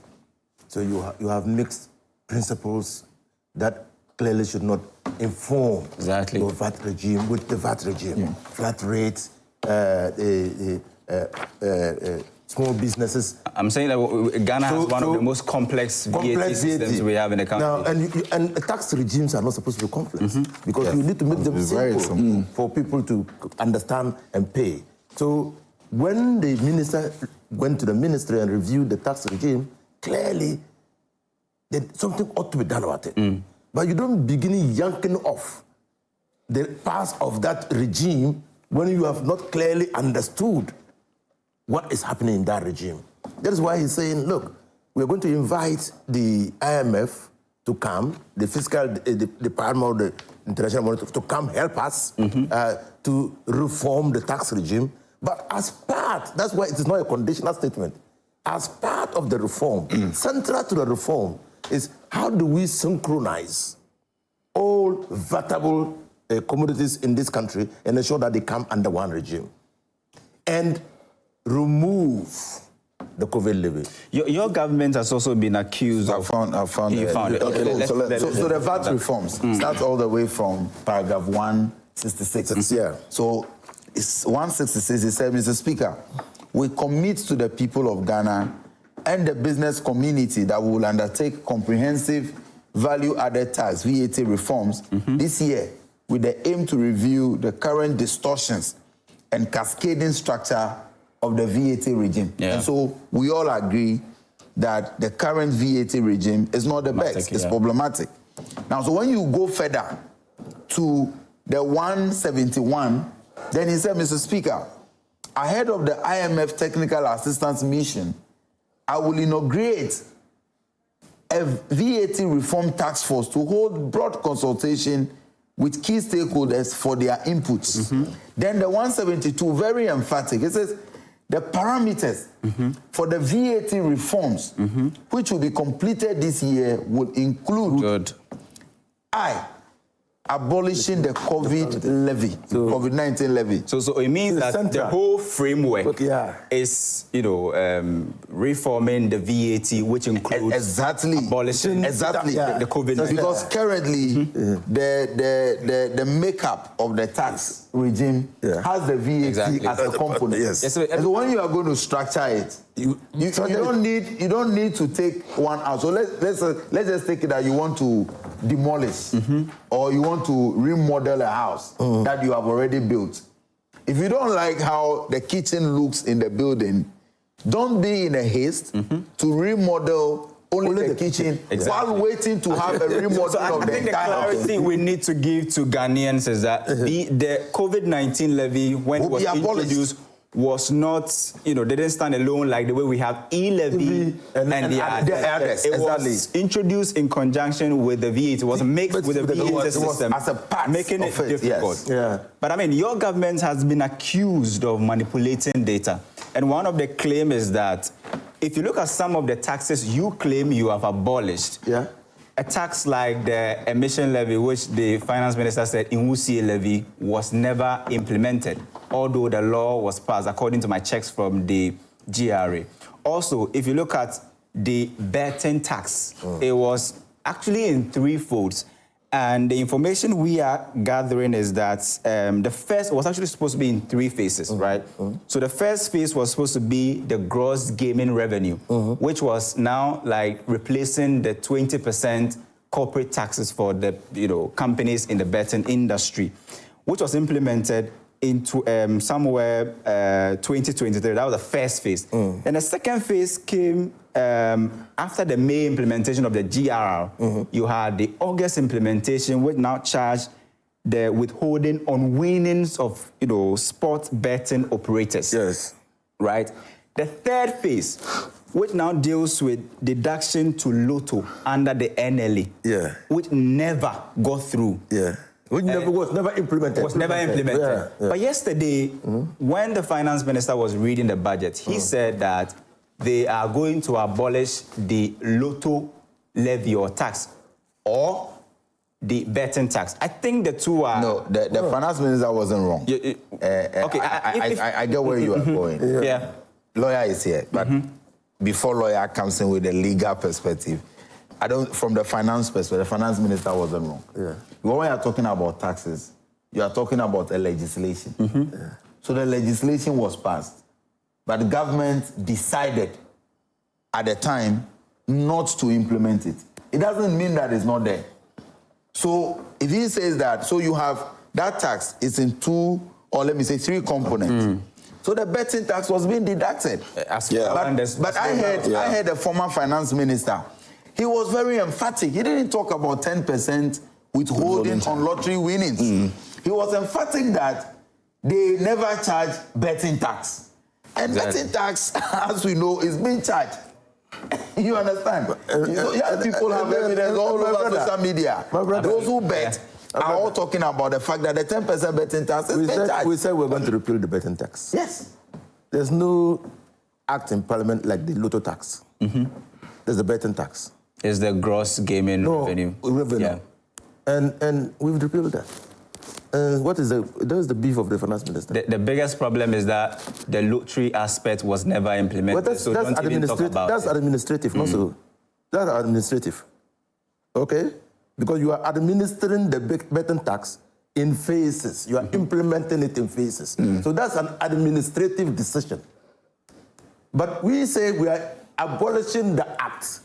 S4: So you have mixed principles that clearly should not inform your VAT regime with the VAT regime. Flat rates, small businesses.
S2: I'm saying that Ghana has one of the most complex VAT systems we have in the country.
S4: Now, and tax regimes are not supposed to be complex, because you need to make them simple for people to understand and pay. So when the minister went to the ministry and reviewed the tax regime, clearly something ought to be done about it. But you don't begin yanking off the parts of that regime when you have not clearly understood what is happening in that regime. That is why he's saying, look, we're going to invite the IMF to come, the fiscal department of the International Monetary Fund to come help us to reform the tax regime. But as part, that's why it is not a conditional statement, as part of the reform, central to the reform is how do we synchronize all vatable commodities in this country and ensure that they come under one regime and remove the COVID levy.
S2: Your government has also been accused of...
S3: I found
S2: you
S3: it.
S2: found it. Okay,
S3: So the VAT reforms start all the way from paragraph 1 66.
S4: Yeah.
S3: So it's 166. He said, Mr. Speaker, we commit to the people of Ghana and the business community that we will undertake comprehensive value-added tax, VAT reforms this year with the aim to review the current distortions and cascading structure of the VAT regime.
S2: Yeah.
S3: And so we all agree that the current VAT regime is not the best. It's problematic. Now, so when you go further to the 171, then he said, Mr. Speaker, ahead of the IMF Technical Assistance Mission, I will inaugurate a VAT reform task force to hold broad consultation with key stakeholders for their inputs. Then the 172, very emphatic. It says the parameters for the VAT reforms, which will be completed this year, will include abolishing the COVID levy, COVID-19 levy.
S2: So it means that the whole framework is, reforming the VAT, which includes abolishing the COVID-19.
S3: So because currently the makeup of the tax regime has the VAT as a component.
S4: Yes.
S3: So when you are going to structure it, you don't need to take one out. So let's just take it that you want to demolish or you want to remodel a house that you have already built. If you don't like how the kitchen looks in the building, don't be in a haste to remodel only the kitchen while waiting to have a remodel
S2: so
S3: of the entire house.
S2: I think the clarity we need to give to Ghanaians is that the COVID-19 levy, when it was introduced, was not, they didn't stand alone like the way we have e-levy and the others. It was introduced in conjunction with the VAT. It was mixed with the VAT system,
S3: as a part
S2: making it difficult.
S3: Yes.
S2: But I mean, your government has been accused of manipulating data. And one of the claims is that if you look at some of the taxes you claim you have abolished, a tax like the emission levy, which the finance minister said Inwusie levy, was never implemented, although the law was passed, according to my checks from the GRA. Also, if you look at the betting tax, it was actually in three folds. And the information we are gathering is that the first was actually supposed to be in three phases, right? So the first phase was supposed to be the gross gaming revenue, which was now like replacing the 20% corporate taxes for the companies in the betting industry, which was implemented into somewhere 2023. That was the first phase. And the second phase came after the May implementation of the GRR. You had the August implementation, which now charged the withholding on winnings of sports betting operators.
S4: Yes.
S2: Right? The third phase, which now deals with deduction to Lotto under the NLA, which never got through.
S4: Which was never implemented.
S2: But yesterday, when the finance minister was reading the budget, he said that they are going to abolish the Lotto levy or tax or the betting tax. I think the two are...
S3: No, the finance minister wasn't wrong.
S2: Okay.
S3: I get where you are going. Lawyer is here, but before lawyer comes in with a legal perspective, from the finance perspective, the finance minister wasn't wrong. When you are talking about taxes, you are talking about a legislation. So the legislation was passed, but the government decided at the time not to implement it. It doesn't mean that it's not there. So if he says that, so you have that tax is in two, or let me say three components. So the betting tax was being deducted. But I heard the former finance minister. He was very emphatic. He didn't talk about 10% withholding on lottery winnings. He was emphatic that they never charge betting tax. And betting tax, as we know, is being charged. You understand? So people have evidence all over social media. Those who bet are all talking about the fact that the 10% betting tax is being charged.
S4: We said we're going to repeal the betting tax.
S3: Yes.
S4: There's no act in Parliament like the Lotto tax. There's the betting tax.
S2: Is the gross gaming revenue.
S4: Yeah. And we've repealed that. That is the beef of the finance minister.
S2: The biggest problem is that the lottery aspect was never implemented.
S4: But that's
S2: even talk about
S4: that's administrative, not so. That's administrative. Okay? Because you are administering the betting tax in phases. You are implementing it in phases. So that's an administrative decision. But we say we are abolishing the act.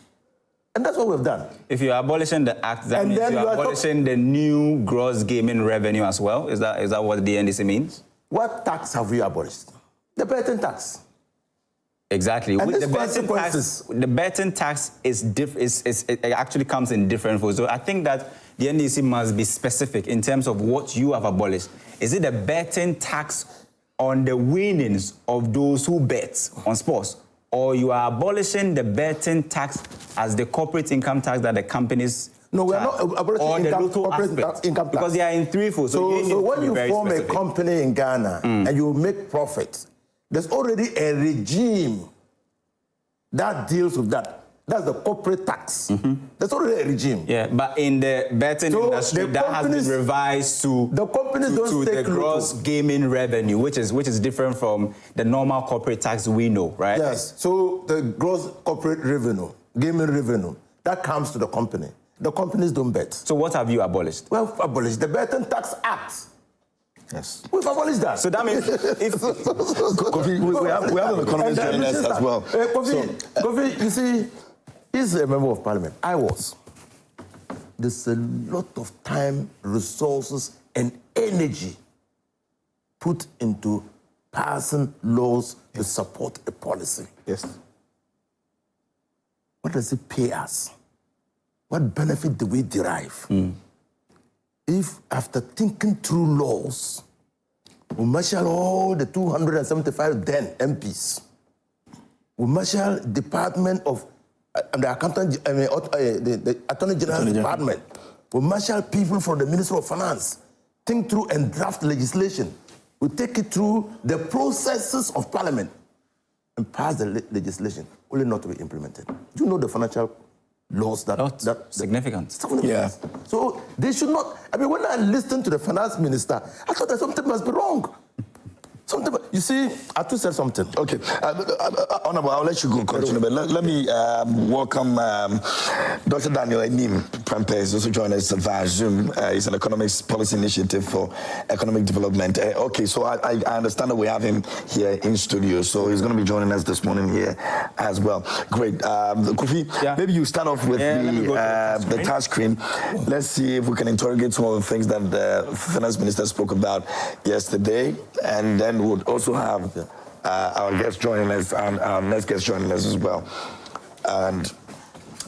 S4: And that's what we've done.
S2: If you're abolishing the act, that
S4: And
S2: means
S4: then
S2: you're
S4: you are
S2: abolishing the new gross gaming revenue as well? Is that what the NDC means?
S4: What tax have we abolished? The betting tax.
S2: Exactly.
S4: And
S2: With
S4: these
S2: the betting tax it actually comes in different forms. So I think that the NDC must be specific in terms of what you have abolished. Is it the betting tax on the winnings of those who bet on sports? Or you are abolishing the betting tax as the corporate income tax that the companies
S4: No, we are not abolishing corporate income tax.
S2: Because they are in threefold.
S4: So when you form a company in Ghana and you make profit, there's already a regime that deals with that. That's the corporate tax. There's already a regime.
S2: Yeah, but in the betting industry, that has been revised to
S4: the companies
S2: to the gross gaming revenue, which is different from the normal corporate tax we know, right?
S4: Yes. So the gross corporate revenue, gaming revenue, that comes to the company. The companies don't bet.
S2: So what have you abolished?
S4: We've abolished the Betting Tax Act.
S1: Yes.
S4: We've abolished that.
S2: So that means if
S1: Kofi, we have an economist joining us as well.
S4: Kofi, you see, he's a member of parliament. I was. There's a lot of time, resources, and energy put into passing laws to support a policy.
S1: Yes.
S4: What does it pay us? What benefit do we derive? If after thinking through laws, we marshal all the 275 then MPs, we marshal Department of the Accountant, the Attorney General's Department, we marshal people from the Ministry of Finance, think through and draft legislation. We take it through the processes of Parliament and pass the legislation, only not to be implemented. Do you know the financial laws that
S2: significant?
S1: Yeah.
S4: So they should not. I mean, when I listened to the finance minister, I thought that something must be wrong. You see, Atu said something.
S1: Okay, Honorable, I'll let you go continue, but let me welcome Dr. Daniel Anim-Prempeh is also joining us via Zoom. He's an economics policy initiative for economic development. Okay, so I understand that we have him here in studio, so he's going to be joining us this morning here as well. Great. Kofi, maybe you start off with the touch screen. Let's see if we can interrogate some of the things that the finance minister spoke about yesterday, and then we'll also have our guest joining us and our next guest joining us as well. And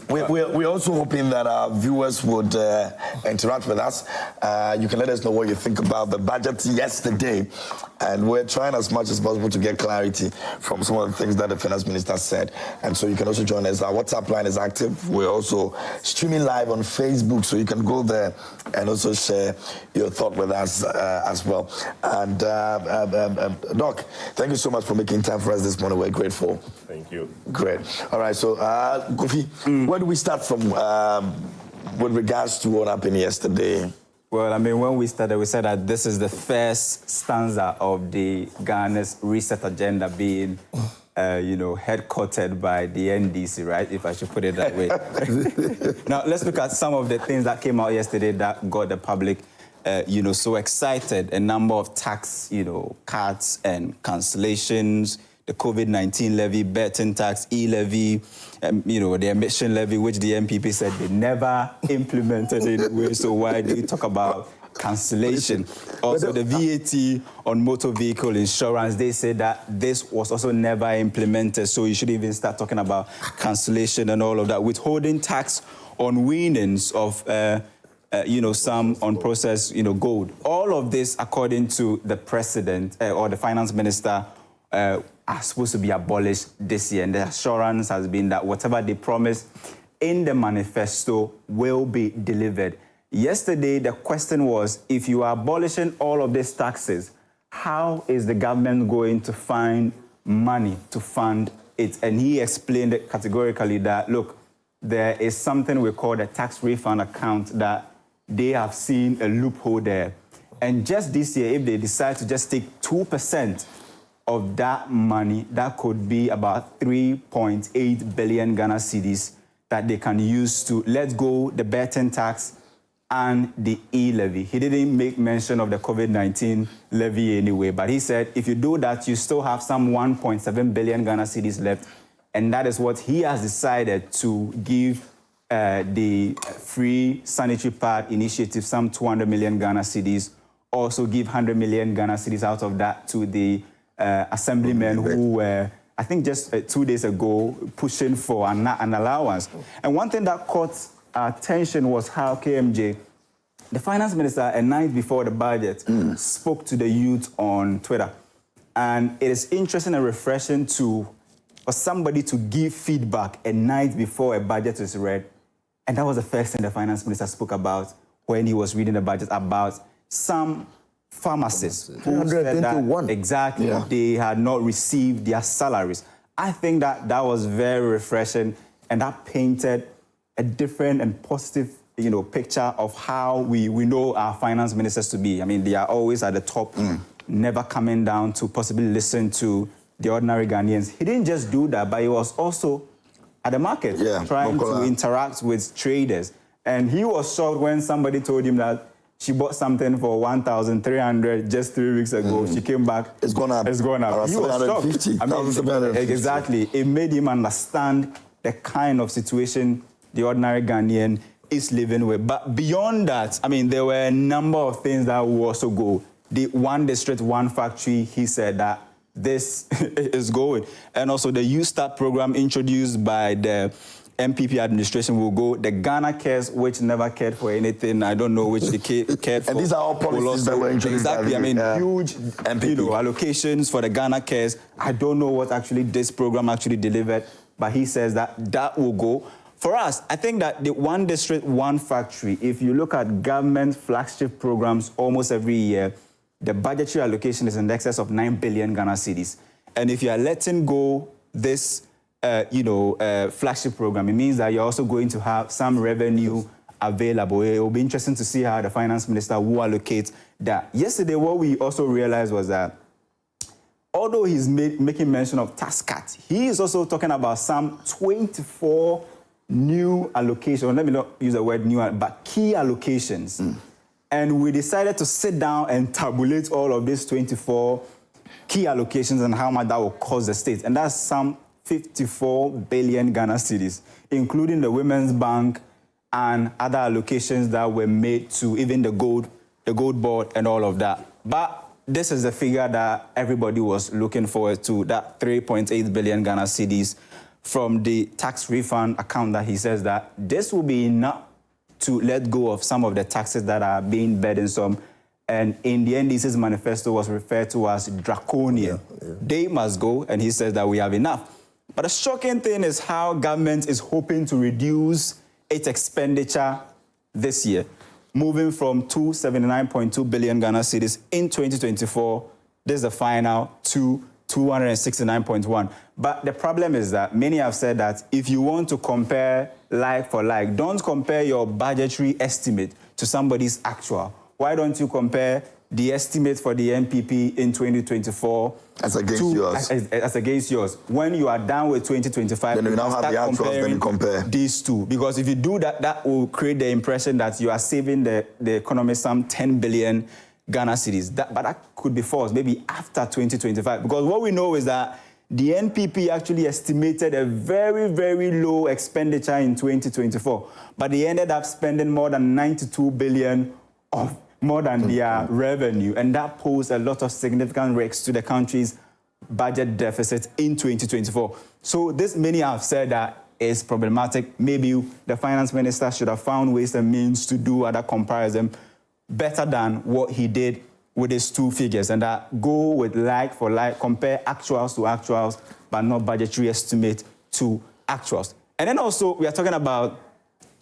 S1: we're also hoping that our viewers would interact with us. You can let us know what you think about the budget yesterday. And we're trying as much as possible to get clarity from some of the things that the finance minister said. And so you can also join us. Our WhatsApp line is active. We're also streaming live on Facebook, so you can go there and also share your thought with us as well. And Doc, thank you so much for making time for us this morning. We're grateful.
S5: Thank you.
S1: Great. All right, so Kofi, where do we start from with regards to what happened yesterday?
S2: Well, I mean, when we started, we said that this is the first stanza of the Ghana's reset agenda being, headquartered by the NDC, right? If I should put it that way. Now, let's look at some of the things that came out yesterday that got the public, so excited. A number of tax, cuts and cancellations, the COVID-19 levy, betting tax, e-levy, the emission levy, which the MPP said they never implemented anyway. So why do you talk about cancellation? Also, the VAT on motor vehicle insurance, they said that this was also never implemented. So you should even start talking about cancellation and all of that. Withholding tax on winnings of some unprocessed, gold. All of this, according to the president or the finance minister, are supposed to be abolished this year. And the assurance has been that whatever they promised in the manifesto will be delivered. Yesterday, the question was, if you are abolishing all of these taxes, how is the government going to find money to fund it? And he explained it categorically that, look, there is something we call the tax refund account that they have seen a loophole there. And just this year, if they decide to just take 2% of that money, that could be about 3.8 billion Ghana cedis that they can use to let go the betting tax and the e-levy. He didn't make mention of the COVID-19 levy anyway, but he said if you do that, you still have some 1.7 billion Ghana cedis left, and that is what he has decided to give the free sanitary pad initiative some 200 million Ghana cedis, also give 100 million Ghana cedis out of that to the assemblymen who were, I think just 2 days ago, pushing for an allowance. And one thing that caught our attention was how KMJ, the finance minister, a night before the budget, spoke to the youth on Twitter. And it is interesting and refreshing for somebody to give feedback a night before a budget is read. And that was the first thing the finance minister spoke about when he was reading the budget, about some pharmacists who said that exactly they had not received their salaries. I think that was very refreshing, and that painted a different and positive, picture of how we know our finance ministers to be. I mean, they are always at the top, never coming down to possibly listen to the ordinary Ghanaians. He didn't just do that, but he was also at the market trying to interact with traders. And he was shocked when somebody told him that she bought something for 1,300 just 3 weeks ago. She came back. It's gone up. He was shocked. I mean, exactly. It made him understand the kind of situation the ordinary Ghanaian is living with. But beyond that, I mean, there were a number of things that will also go. The one district, one factory, he said that this is going. And also the Youth Start program introduced by the MPP administration will go. The Ghana Cares, which never cared for anything, I don't know which they cared for.
S1: And these are all policies that were introduced.
S2: Exactly, I mean, huge allocations for the Ghana Cares. I don't know what actually this program actually delivered, but he says that will go. For us, I think that the one district, one factory, if you look at government flagship programs almost every year, the budgetary allocation is in excess of 9 billion Ghana cedis. And if you are letting go this flagship program, it means that you're also going to have some revenue available. It will be interesting to see how the finance minister will allocate that. Yesterday, what we also realized was that although he's making mention of tax cuts, he is also talking about some 24 new allocations. Let me not use the word new, but key allocations. And we decided to sit down and tabulate all of these 24 key allocations and how much that will cost the state. And that's some 54 billion Ghana cedis, including the Women's Bank and other allocations that were made to even the gold board and all of that. But this is the figure that everybody was looking forward to, that 3.8 billion Ghana cedis from the tax refund account, that he says that this will be enough to let go of some of the taxes that are being burdensome. And in the NDC's manifesto was referred to as draconian. They must go, and he says that we have enough. But the shocking thing is how government is hoping to reduce its expenditure this year, moving from 279.2 billion Ghana cedis in 2024, this is the final, to 269.1. But the problem is that many have said that if you want to compare like for like, don't compare your budgetary estimate to somebody's actual. Why don't you compare the estimate for the NPP in 2024
S1: as against yours?
S2: As against yours. When you are done with 2025,
S1: then you now have the actuals, then you compare
S2: these two. Because if you do that, that will create the impression that you are saving the economy some 10 billion Ghana cedis. But that could be false, maybe after 2025. Because what we know is that the NPP actually estimated a very, very low expenditure in 2024. But they ended up spending more than 92 billion of more than their revenue. And that posed a lot of significant risks to the country's budget deficit in 2024. So this, many have said that is problematic. Maybe the finance minister should have found ways and means to do other comparison better than what he did with his two figures, and that go with like for like, compare actuals to actuals, but not budgetary estimate to actuals. And then also, we are talking about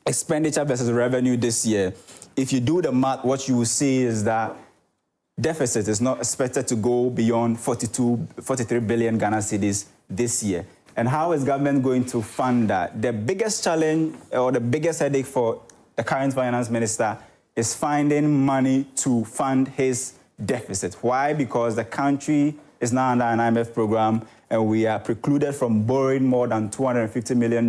S2: expenditure versus revenue this year. If you do the math, what you will see is that deficit is not expected to go beyond 43 billion Ghana cedis this year. And how is government going to fund that? The biggest challenge or the biggest headache for the current finance minister is finding money to fund his deficit. Why? Because the country is now under an IMF program and we are precluded from borrowing more than $250 million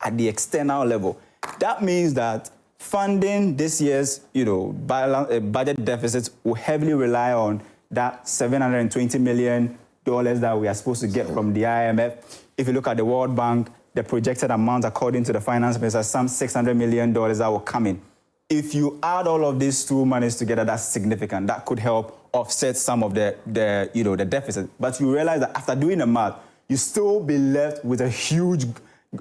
S2: at the external level. That means that funding this year's, budget deficit will heavily rely on that $720 million that we are supposed to get from the IMF. If you look at the World Bank, the projected amount, according to the finance minister, some $600 million that will come in. If you add all of these two monies together, that's significant. That could help offset some of the deficit. But you realize that after doing the math, you still be left with a huge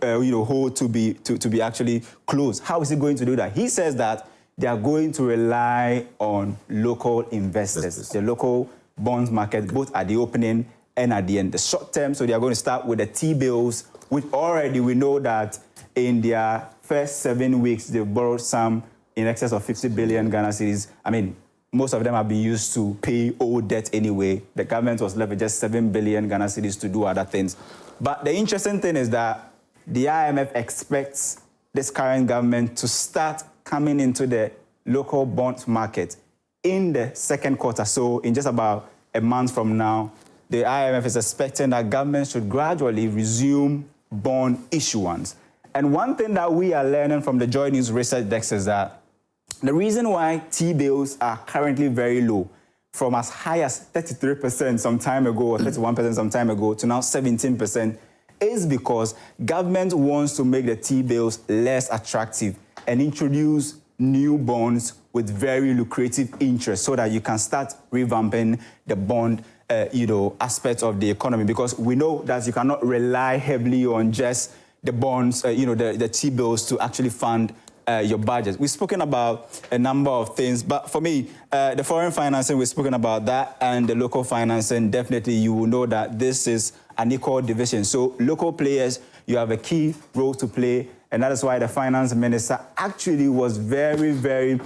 S2: hole to be actually closed. How is he going to do that? He says that they are going to rely on local investors, the local bonds market, both at the opening and at the end. The short term, so they are going to start with the T-bills, which already we know that in their first 7 weeks, they've borrowed some in excess of 50 billion Ghana cedis. I mean, most of them have been used to pay old debt anyway. The government was left with just 7 billion Ghana cedis to do other things. But the interesting thing is that the IMF expects this current government to start coming into the local bond market in the second quarter. So in just about a month from now, the IMF is expecting that government should gradually resume bond issuance. And one thing that we are learning from the Joy News research desk is that the reason why T-bills are currently very low, from as high as 33% some time ago or 31% some time ago to now 17%, is because government wants to make the T-bills less attractive and introduce new bonds with very lucrative interest so that you can start revamping the bond aspect of the economy, because we know that you cannot rely heavily on just the bonds, the T-bills to actually fund your budget. We've spoken about a number of things, but for me, the foreign financing, we've spoken about that, and the local financing, definitely you will know that this is an equal division. So local players, you have a key role to play, and that is why the finance minister actually was very, very,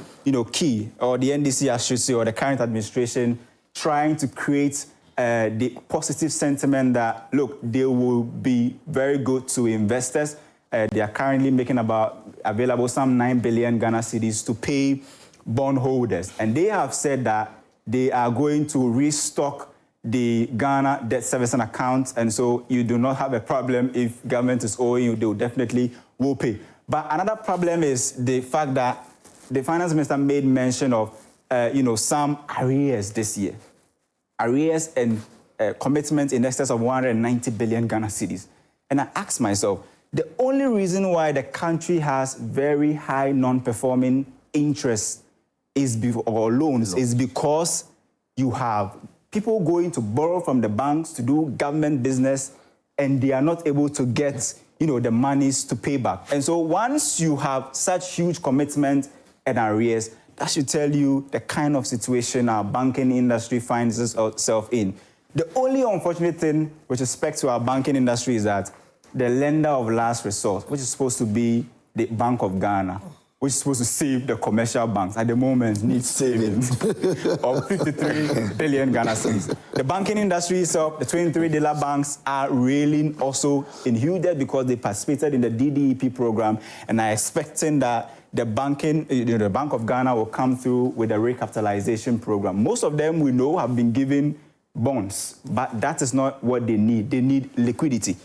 S2: key, or the NDC, I should say, or the current administration, trying to create the positive sentiment that, look, they will be very good to investors. They are currently making available some 9 billion Ghana cedis to pay bondholders. And they have said that they are going to restock the Ghana debt servicing accounts. And so you do not have a problem if government is owing you, they definitely will pay. But another problem is the fact that the finance minister made mention of, some arrears this year. Arrears and commitments in excess of 190 billion Ghana cedis. And I asked myself, the only reason why the country has very high non-performing interest or loans is because you have people going to borrow from the banks to do government business, and they are not able to get, the monies to pay back. And so once you have such huge commitment and arrears, that should tell you the kind of situation our banking industry finds itself in. The only unfortunate thing with respect to our banking industry is that the lender of last resort, which is supposed to be the Bank of Ghana, which is supposed to save the commercial banks, at the moment needs savings of 53 billion Ghana cedis. The banking industry itself, the 23 dealer banks, are really also in huge debt because they participated in the DDEP program, and are expecting that the Bank of Ghana will come through with a recapitalization program. Most of them, we know, have been given bonds, but that is not what they need. They need liquidity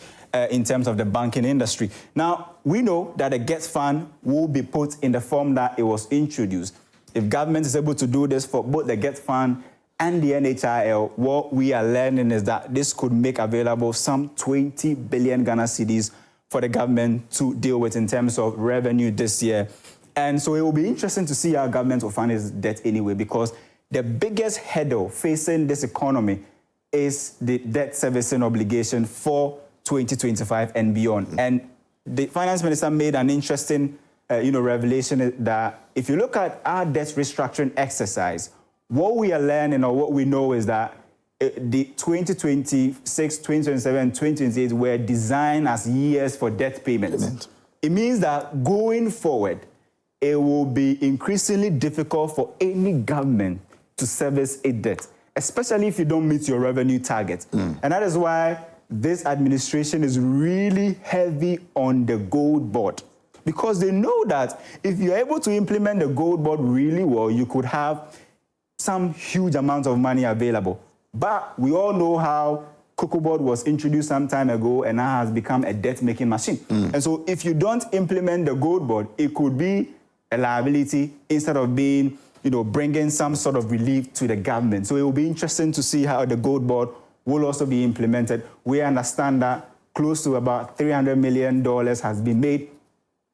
S2: in terms of the banking industry. Now, we know that the GET fund will be put in the form that it was introduced. If government is able to do this for both the GET fund and the NHIL, what we are learning is that this could make available some 20 billion Ghana cedis for the government to deal with in terms of revenue this year. And so it will be interesting to see how government will fund its debt anyway, because the biggest hurdle facing this economy is the debt servicing obligation for 2025 and beyond. And the finance minister made an interesting, revelation that if you look at our debt restructuring exercise, what we are learning, or what we know, is that the 2026, 2027, 2028 were designed as years for debt payments. It means that going forward, it will be increasingly difficult for any government to service a debt, especially if you don't meet your revenue target. And that is why this administration is really heavy on the gold board, because they know that if you're able to implement the gold board really well, you could have some huge amount of money available. But we all know how Cocoa Board was introduced some time ago and now has become a debt-making machine. And so if you don't implement the gold board, it could be a liability instead of being, bringing some sort of relief to the government. So it will be interesting to see how the gold board will also be implemented. We understand that close to about $300 million has been made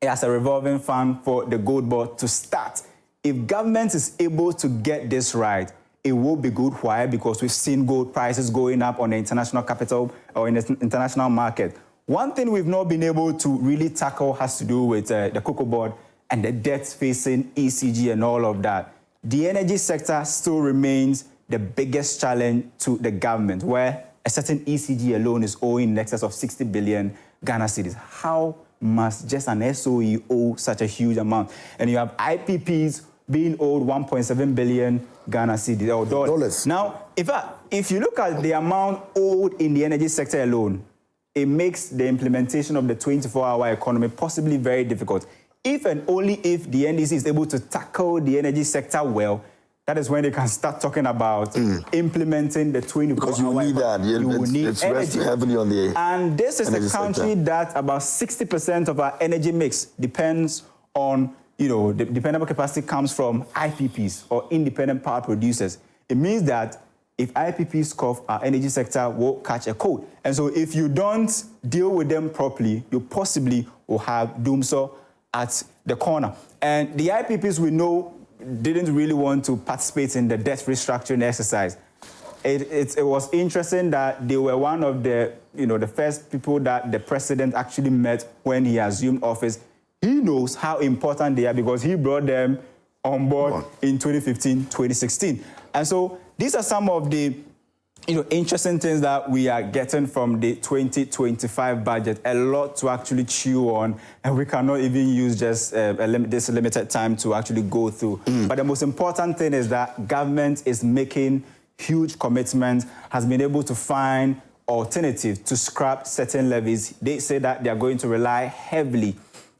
S2: as a revolving fund for the gold board to start. If government is able to get this right, it will be good. Why? Because we've seen gold prices going up on the international capital or in the international market. One thing we've not been able to really tackle has to do with the cocoa board and the debts facing ECG and all of that. The energy sector still remains the biggest challenge to the government, where a certain ECG alone is owing in excess of 60 billion Ghana cedis. How must just an SOE owe such a huge amount? And you have IPPs being owed 1.7 billion Ghana cedis or dollars. Now, if you look at the amount owed in the energy sector alone, it makes the implementation of the 24-hour economy possibly very difficult. If and only if the NDC is able to tackle the energy sector well, that is when they can start talking about implementing the 24-hour economy.
S1: Because you need that.
S2: You will need
S1: it's
S2: energy.
S1: Heavily on the
S2: And this is a country sector that about 60% of our energy mix depends on, the dependable capacity comes from IPPs or independent power producers. It means that if IPPs cough, our energy sector will catch a cold. And so if you don't deal with them properly, you possibly will have doomsday at the corner. And the IPPs we know didn't really want to participate in the debt restructuring exercise. It was interesting that they were one of the, the first people that the president actually met when he assumed office. He knows how important they are because he brought them on board in 2015, 2016. And so these are some of the interesting things that we are getting from the 2025 budget. A lot to actually chew on, and we cannot even use just this limited time to actually go through. But the most important thing is that government is making huge commitments, has been able to find alternatives to scrap certain levies. They say that they are going to rely heavily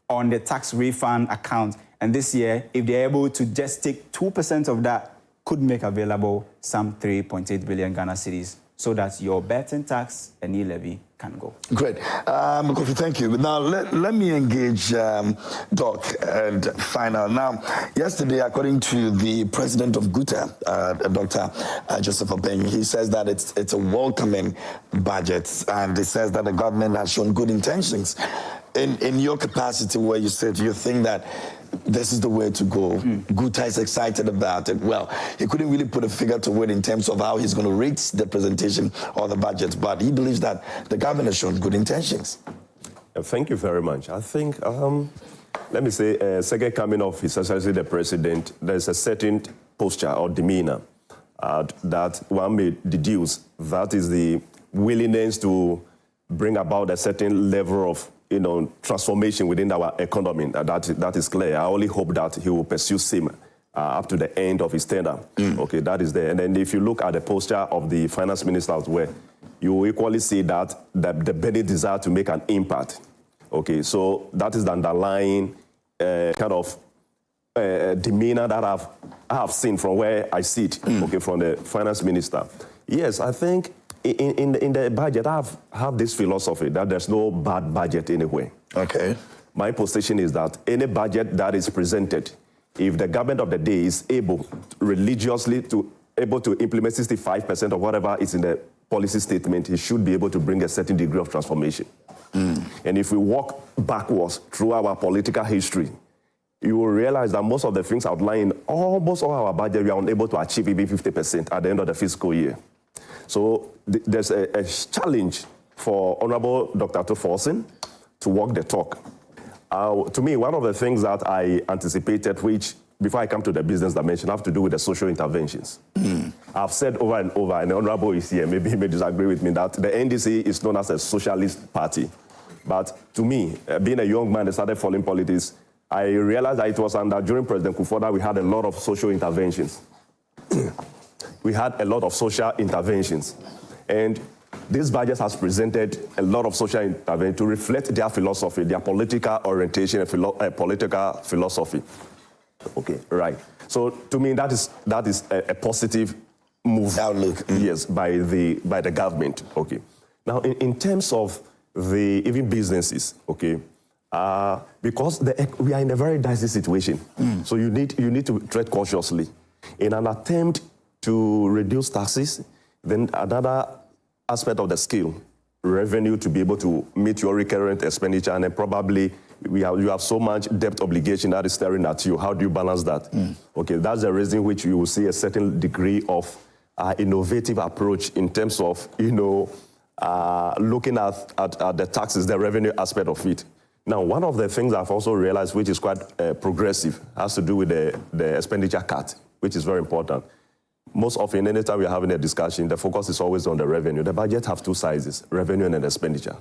S2: on the tax refund account. And this year, if they're able to just take 2% of that, could make available some 3.8 billion Ghana cedis so that your betting tax and e-levy can go.
S1: Great. Kofi, thank you. Now, let me engage Doc and find out. Now, yesterday, according to the president of GUTA, Dr. Joseph Obeng, he says that it's a welcoming budget, and he says that the government has shown good intentions. In your capacity where you said you think that this is the way to go, GUTA is excited about it. Well, he couldn't really put a figure to it in terms of how he's going to rate the presentation or the budget, but he believes that the government has shown good intentions.
S5: Thank you very much. I think, let me say, second coming of His Excellency the President, there's a certain posture or demeanor that one may deduce. That is the willingness to bring about a certain level of transformation within our economy. That is clear. I only hope that he will pursue same up to the end of his tenure. Okay, that is there. And then if you look at the posture of the finance minister as well, you will equally see that the burning desire to make an impact. Okay, so that is the underlying kind of demeanor that I have seen from where I sit, okay, from the finance minister. Yes, I think in the budget, I have this philosophy that there's no bad budget anywhere.
S1: Okay.
S5: My position is that any budget that is presented, if the government of the day is able religiously to implement 65% of whatever is in the policy statement, he should be able to bring a certain degree of transformation. And if we walk backwards through our political history, you will realize that most of the things outlined in almost all our budget, we are unable to achieve even 50% at the end of the fiscal year. So there's a challenge for Honorable Dr. Tuforsen to walk the talk. To me, one of the things that I anticipated, which, before I come to the business dimension, have to do with the social interventions. I've said over and over, and the Honorable is here, maybe he may disagree with me, that the NDC is known as a socialist party. But to me, being a young man that started following politics, I realized that it was during President Kufuor that we had a lot of social interventions. We had a lot of social interventions. And this budget has presented a lot of social intervention to reflect their philosophy, their political orientation, and political philosophy. Okay, right. So to me, that is a positive move.
S1: Outlook.
S5: Yes, by the government. Okay. Now, in terms of even businesses, okay, because we are in a very dicey situation. So you need to tread cautiously. In an attempt to reduce taxes, then another aspect of the scale, revenue to be able to meet your recurrent expenditure, and then probably you have so much debt obligation that is staring at you. How do you balance that? Okay, that's the reason which you will see a certain degree of innovative approach in terms of, looking at the taxes, the revenue aspect of it. Now, one of the things I've also realized, which is quite progressive, has to do with the expenditure cut, which is very important. Most often, anytime we're having a discussion, the focus is always on the revenue. The budget has two sizes, revenue and an expenditure.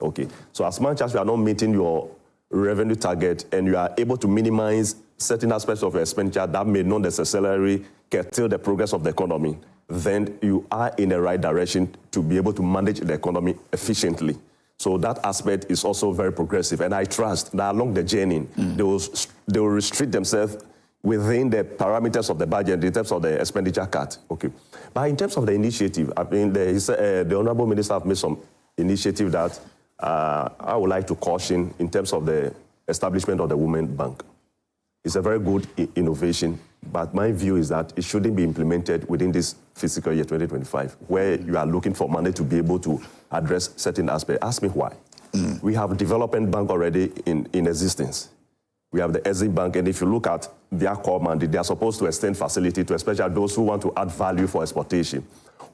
S5: Okay, so as much as you are not meeting your revenue target and you are able to minimize certain aspects of your expenditure that may not necessarily curtail the progress of the economy, then you are in the right direction to be able to manage the economy efficiently. So that aspect is also very progressive. And I trust that along the journey, they will restrict themselves within the parameters of the budget in terms of the expenditure cut. Okay. But in terms of the initiative, I mean, the Honorable Minister have made some initiative that I would like to caution in terms of the establishment of the Women Bank. It's a very good innovation, but my view is that it shouldn't be implemented within this fiscal year 2025, where you are looking for money to be able to address certain aspects. Ask me why. We have a development bank already in existence. We have the Exim Bank, and if you look at their core mandate, they are supposed to extend facility to especially those who want to add value for exportation.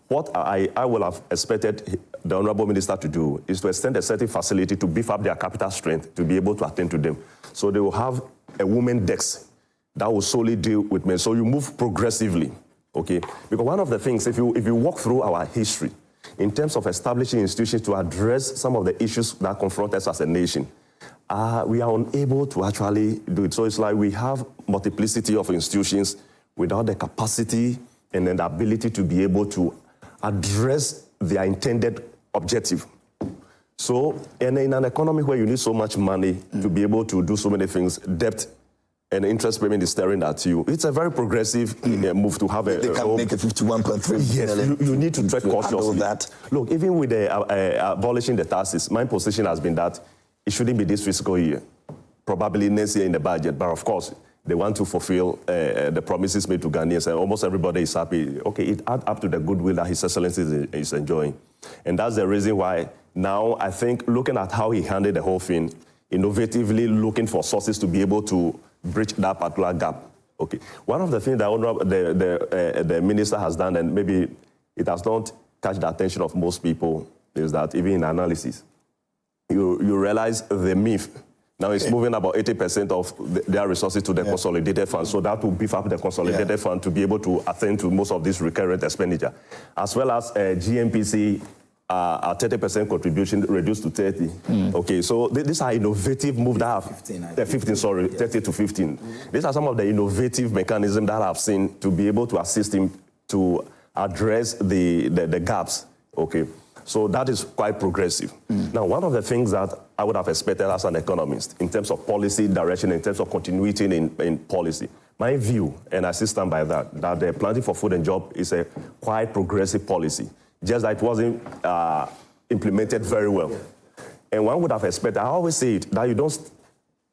S5: What I will have expected the Honorable Minister to do is to extend a certain facility to beef up their capital strength to be able to attend to them. So they will have a women desk that will solely deal with men. So you move progressively, okay? Because one of the things, if you walk through our history, in terms of establishing institutions to address some of the issues that confront us as a nation, we are unable to actually do it. So it's like we have multiplicity of institutions without the capacity and then the ability to be able to address their intended objective. So, and in an economy where you need so much money to be able to do so many things, debt and interest payment is staring at you. It's a very progressive move to have
S1: They can make a 51.3
S5: Yes, you need to tread cautiously.
S1: That.
S5: Look, even with abolishing the taxes, my position has been that it shouldn't be this fiscal year, probably next year in the budget, but of course, they want to fulfill the promises made to Ghanaians, and almost everybody is happy. Okay, it adds up to the goodwill that His Excellency is enjoying. And that's the reason why now I think looking at how he handled the whole thing, innovatively looking for sources to be able to bridge that particular gap. Okay, one of the things that the minister has done, and maybe it has not catch the attention of most people, is that even in analysis, you realize the myth. Now it's moving about 80% of their resources to the consolidated fund. So that will beef up the consolidated fund to be able to attend to most of this recurrent expenditure. As well as GMPC, a 30% contribution reduced to 30. Okay, so these are innovative moves that have... 30 to 15. These are some of the innovative mechanisms that I've seen to be able to assist him to address the gaps. Okay. So that is quite progressive. Now, one of the things that I would have expected as an economist in terms of policy direction, in terms of continuity in policy, my view, and I still stand by that the Planting for Food and Job is a quite progressive policy, just that it wasn't implemented very well. And one would have expected, I always say it, that you don't,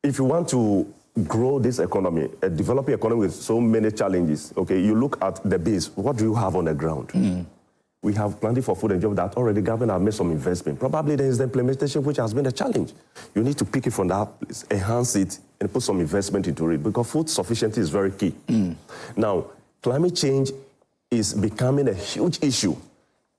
S5: if you want to grow this economy, a developing economy with so many challenges, okay, you look at the base, what do you have on the ground? We have Planting for Food and Job that already government have made some investment. Probably there is the implementation which has been a challenge. You need to pick it from that place, enhance it, and put some investment into it because food sufficiency is very key. Now, climate change is becoming a huge issue.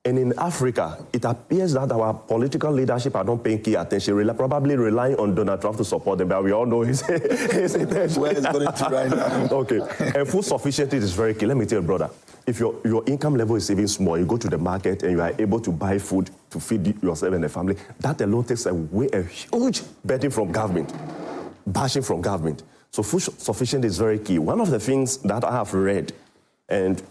S5: And in Africa, it appears that our political leadership are not paying key attention, probably relying on Donald Trump to support them, but we all know his intention.
S1: Where it's going to right now.
S5: Okay, and food sufficiency is very key. Let me tell you, brother, if your income level is even small, you go to the market and you are able to buy food to feed yourself and the family, that alone takes away a huge burden from government, bashing from government. So food sufficiency is very key. One of the things that I have read and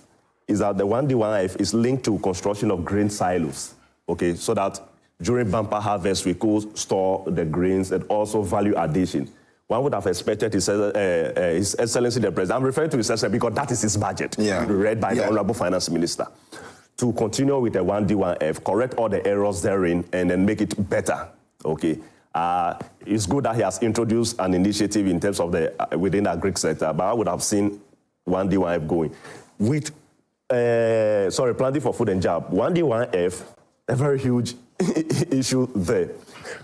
S5: is that the 1D1F is linked to construction of grain silos, okay, so that during bumper harvest, we could store the grains and also value addition. One would have expected His Excellency the President, I'm referring to His Excellency because that is his budget, read by the Honorable Finance Minister, to continue with the 1D1F, correct all the errors therein, and then make it better, okay? It's good that he has introduced an initiative in terms of the within the agri sector, but I would have seen 1D1F going. With, planting for food and job, 1D1F, a very huge issue there.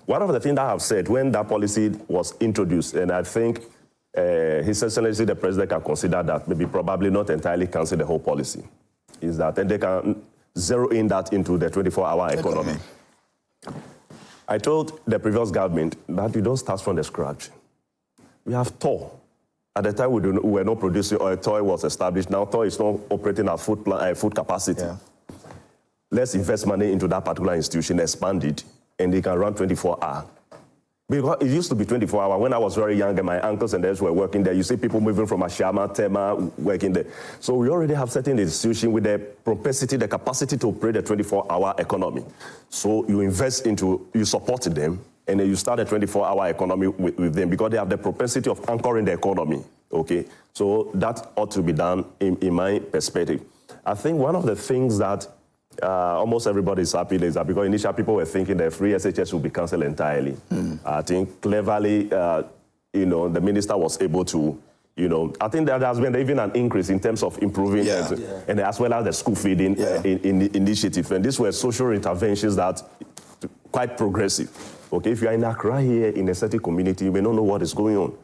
S5: One of the things that I have said when that policy was introduced, and I think His Excellency the President can consider that, maybe probably not entirely cancel the whole policy, is that, and they can zero in that into the 24-hour economy. I told the previous government that you don't start from the scratch. We have TOR. At the time, we were not producing oil. TOR was established. Now TOR is not operating at food capacity. Yeah. Let's invest money into that particular institution, expand it, and they can run 24 hours. Because it used to be 24 hours. When I was very young and my uncles and others were working there, you see people moving from Ashama, Tema, working there. So we already have certain institutions with the propensity, the capacity to operate a 24-hour economy. So you invest into, you support them, and then you start a 24-hour economy with them because they have the propensity of anchoring the economy, okay? So that ought to be done in my perspective. I think one of the things that almost everybody is happy is that because initially people were thinking that free SHS would be cancelled entirely. I think cleverly, the minister was able to, I think there has been even an increase in terms of improving and as well as the school feeding initiative. And these were social interventions that quite progressive. Okay, if you are in Accra here in a certain community, you may not know what is going on.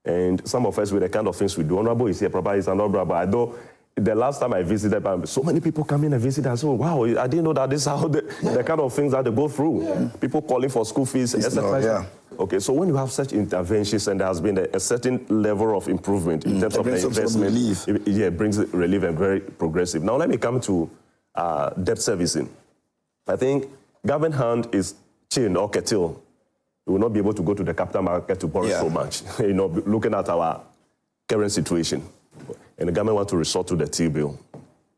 S5: And some of us with the kind of things we do, Honorable is here, probably is an honorable, I know. The last time I visited, so many people come in and visit and say, wow, I didn't know that this is how the kind of things that they go through. Yeah. People calling for school fees, etc. Okay, so when you have such interventions and there has been a certain level of improvement in terms of the investment, it brings relief and very progressive. Now let me come to debt servicing. I think government hand is chained or curtailed. We will not be able to go to the capital market to borrow so much, looking at our current situation. And the government wants to resort to the T-bill,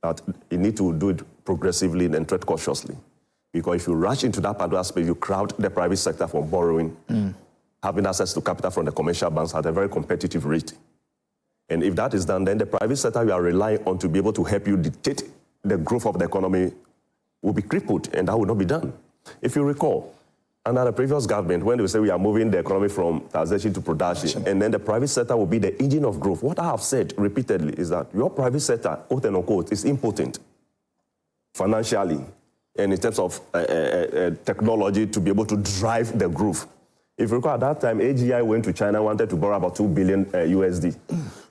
S5: that you need to do it progressively and tread cautiously. Because if you rush into that particular space, you crowd the private sector from borrowing, having access to capital from the commercial banks at a very competitive rate. And if that is done, then the private sector you are relying on to be able to help you dictate the growth of the economy will be crippled, and that will not be done. If you recall, under the previous government, when they say we are moving the economy from taxation to production, and then the private sector will be the engine of growth. What I have said repeatedly is that your private sector, quote and unquote, is impotent financially and in terms of technology to be able to drive the growth. If you recall, at that time, AGI went to China, wanted to borrow about $2 billion USD,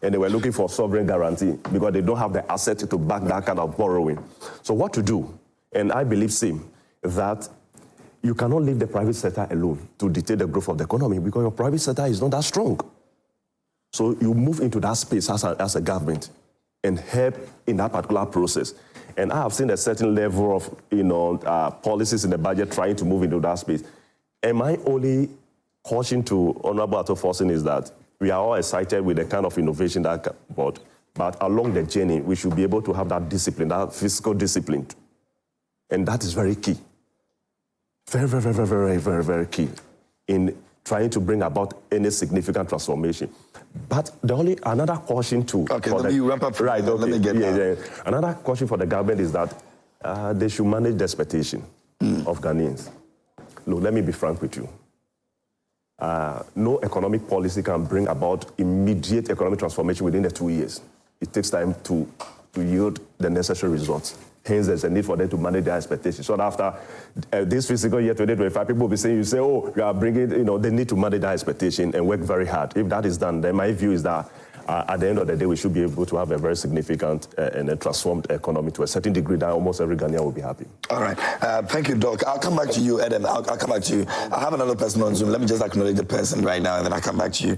S5: and they were looking for sovereign guarantee because they don't have the asset to back that kind of borrowing. So what to do? And I believe, Sim, that you cannot leave the private sector alone to dictate the growth of the economy because your private sector is not that strong. So you move into that space as a government and help in that particular process. And I have seen a certain level of policies in the budget trying to move into that space. And my only caution to Honorable Ato Forson is that we are all excited with the kind of innovation that brought, but along the journey, we should be able to have that discipline, that fiscal discipline. And that is very key. Very, very, very, very, very, very key in trying to bring about any significant transformation. But the only another caution too. Okay, let me wrap up. Right. Okay. Let me get Another caution for the government is that they should manage the expectation of Ghanaians. Look, let me be frank with you. No economic policy can bring about immediate economic transformation within the 2 years. It takes time to yield the necessary results. Hence, there's a need for them to manage their expectations. So after this fiscal year 2025, people will be saying, you are bringing, they need to manage their expectation and work very hard. If that is done, then my view is that at the end of the day, we should be able to have a very significant and a transformed economy to a certain degree that almost every Ghanaian will be happy. All right. Thank you, Doc. I'll come back to you, Eden. I'll come back to you. I have another person on Zoom. Let me just acknowledge the person right now, and then I'll come back to you.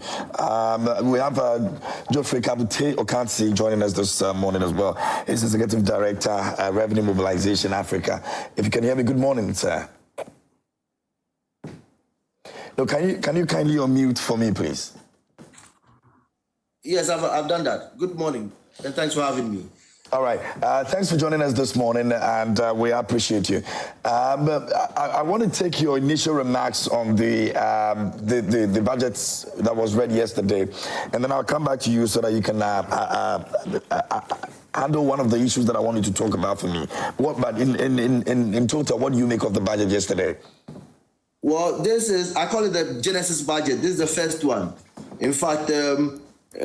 S5: We have Geoffrey Kabute Okansi joining us this morning as well. He's Executive Director, Revenue Mobilization Africa. If you can hear me, good morning, sir. No, can you kindly unmute for me, please?
S6: Yes, I've done that. Good morning, and thanks for having me.
S1: All right. Thanks for joining us this morning, and we appreciate you. I want to take your initial remarks on the budgets that was read yesterday, and then I'll come back to you so that you can handle one of the issues that I wanted to talk about for me. But in total, what do you make of the budget yesterday?
S6: Well, this is, I call it the Genesis budget. This is the first one. In fact,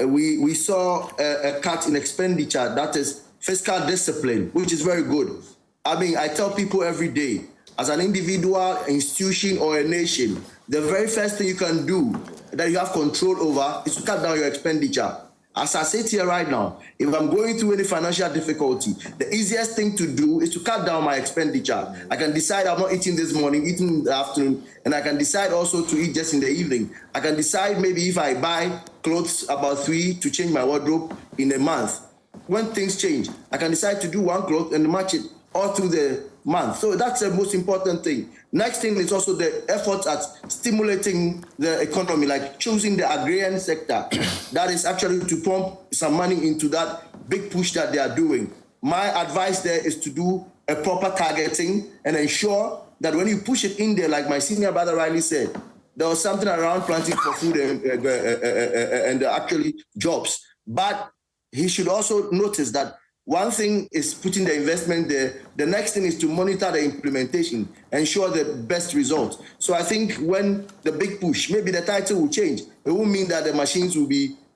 S6: we saw a cut in expenditure, that is fiscal discipline, which is very good. I mean, I tell people every day, as an individual, institution, or a nation, the very first thing you can do that you have control over is to cut down your expenditure. As I sit here right now, if I'm going through any financial difficulty, the easiest thing to do is to cut down my expenditure. I can decide I'm not eating this morning, eating in the afternoon, and I can decide also to eat just in the evening. I can decide maybe if I buy clothes about 3 to change my wardrobe in a month. When things change, I can decide to do one cloth and match it all through the month. So that's the most important thing. Next thing is also the effort at stimulating the economy, like choosing the agrarian sector. That is actually to pump some money into that big push that they are doing. My advice there is to do a proper targeting and ensure that when you push it in there, like my senior brother rightly said, there was something around planting for food and actually jobs. But he should also notice that one thing is putting the investment there. The next thing is to monitor the implementation, ensure the best results. So I think when the big push, maybe the title will change. It won't mean that the machines will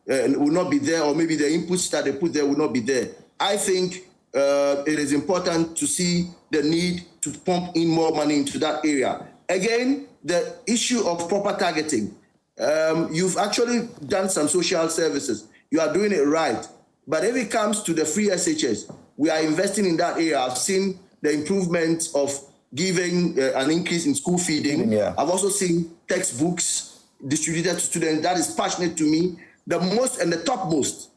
S6: not be there, or maybe the inputs that they put there will not be there. I think it is important to see the need to pump in more money into that area. Again, the issue of proper targeting. You've actually done some social services. You are doing it right. But if it comes to the free SHS, we are investing in that area. I've seen the improvement of giving an increase in school feeding. Yeah. I've also seen textbooks distributed to students. That is passionate to me. The most and the topmost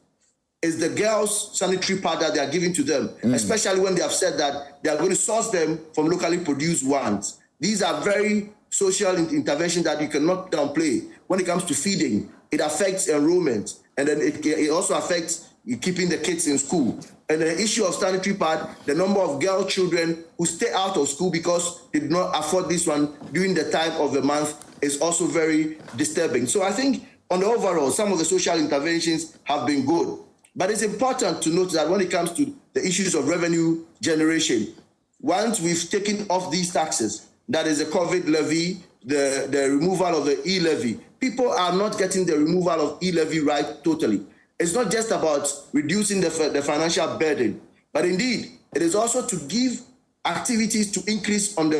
S6: is the girls' sanitary pad that they are giving to them, especially when they have said that they are going to source them from locally produced ones. These are very social interventions that you cannot downplay. When it comes to feeding, it affects enrollment, and then it also affects keeping the kids in school. And the issue of sanitary pad, the number of girl children who stay out of school because they did not afford this one during the time of the month is also very disturbing. So I think on the overall, some of the social interventions have been good. But it's important to note that when it comes to the issues of revenue generation, once we've taken off these taxes, that is the COVID levy, the removal of the e-levy, people are not getting the removal of e-levy right totally. It's not just about reducing the financial burden, but indeed, it is also to give activities to increase on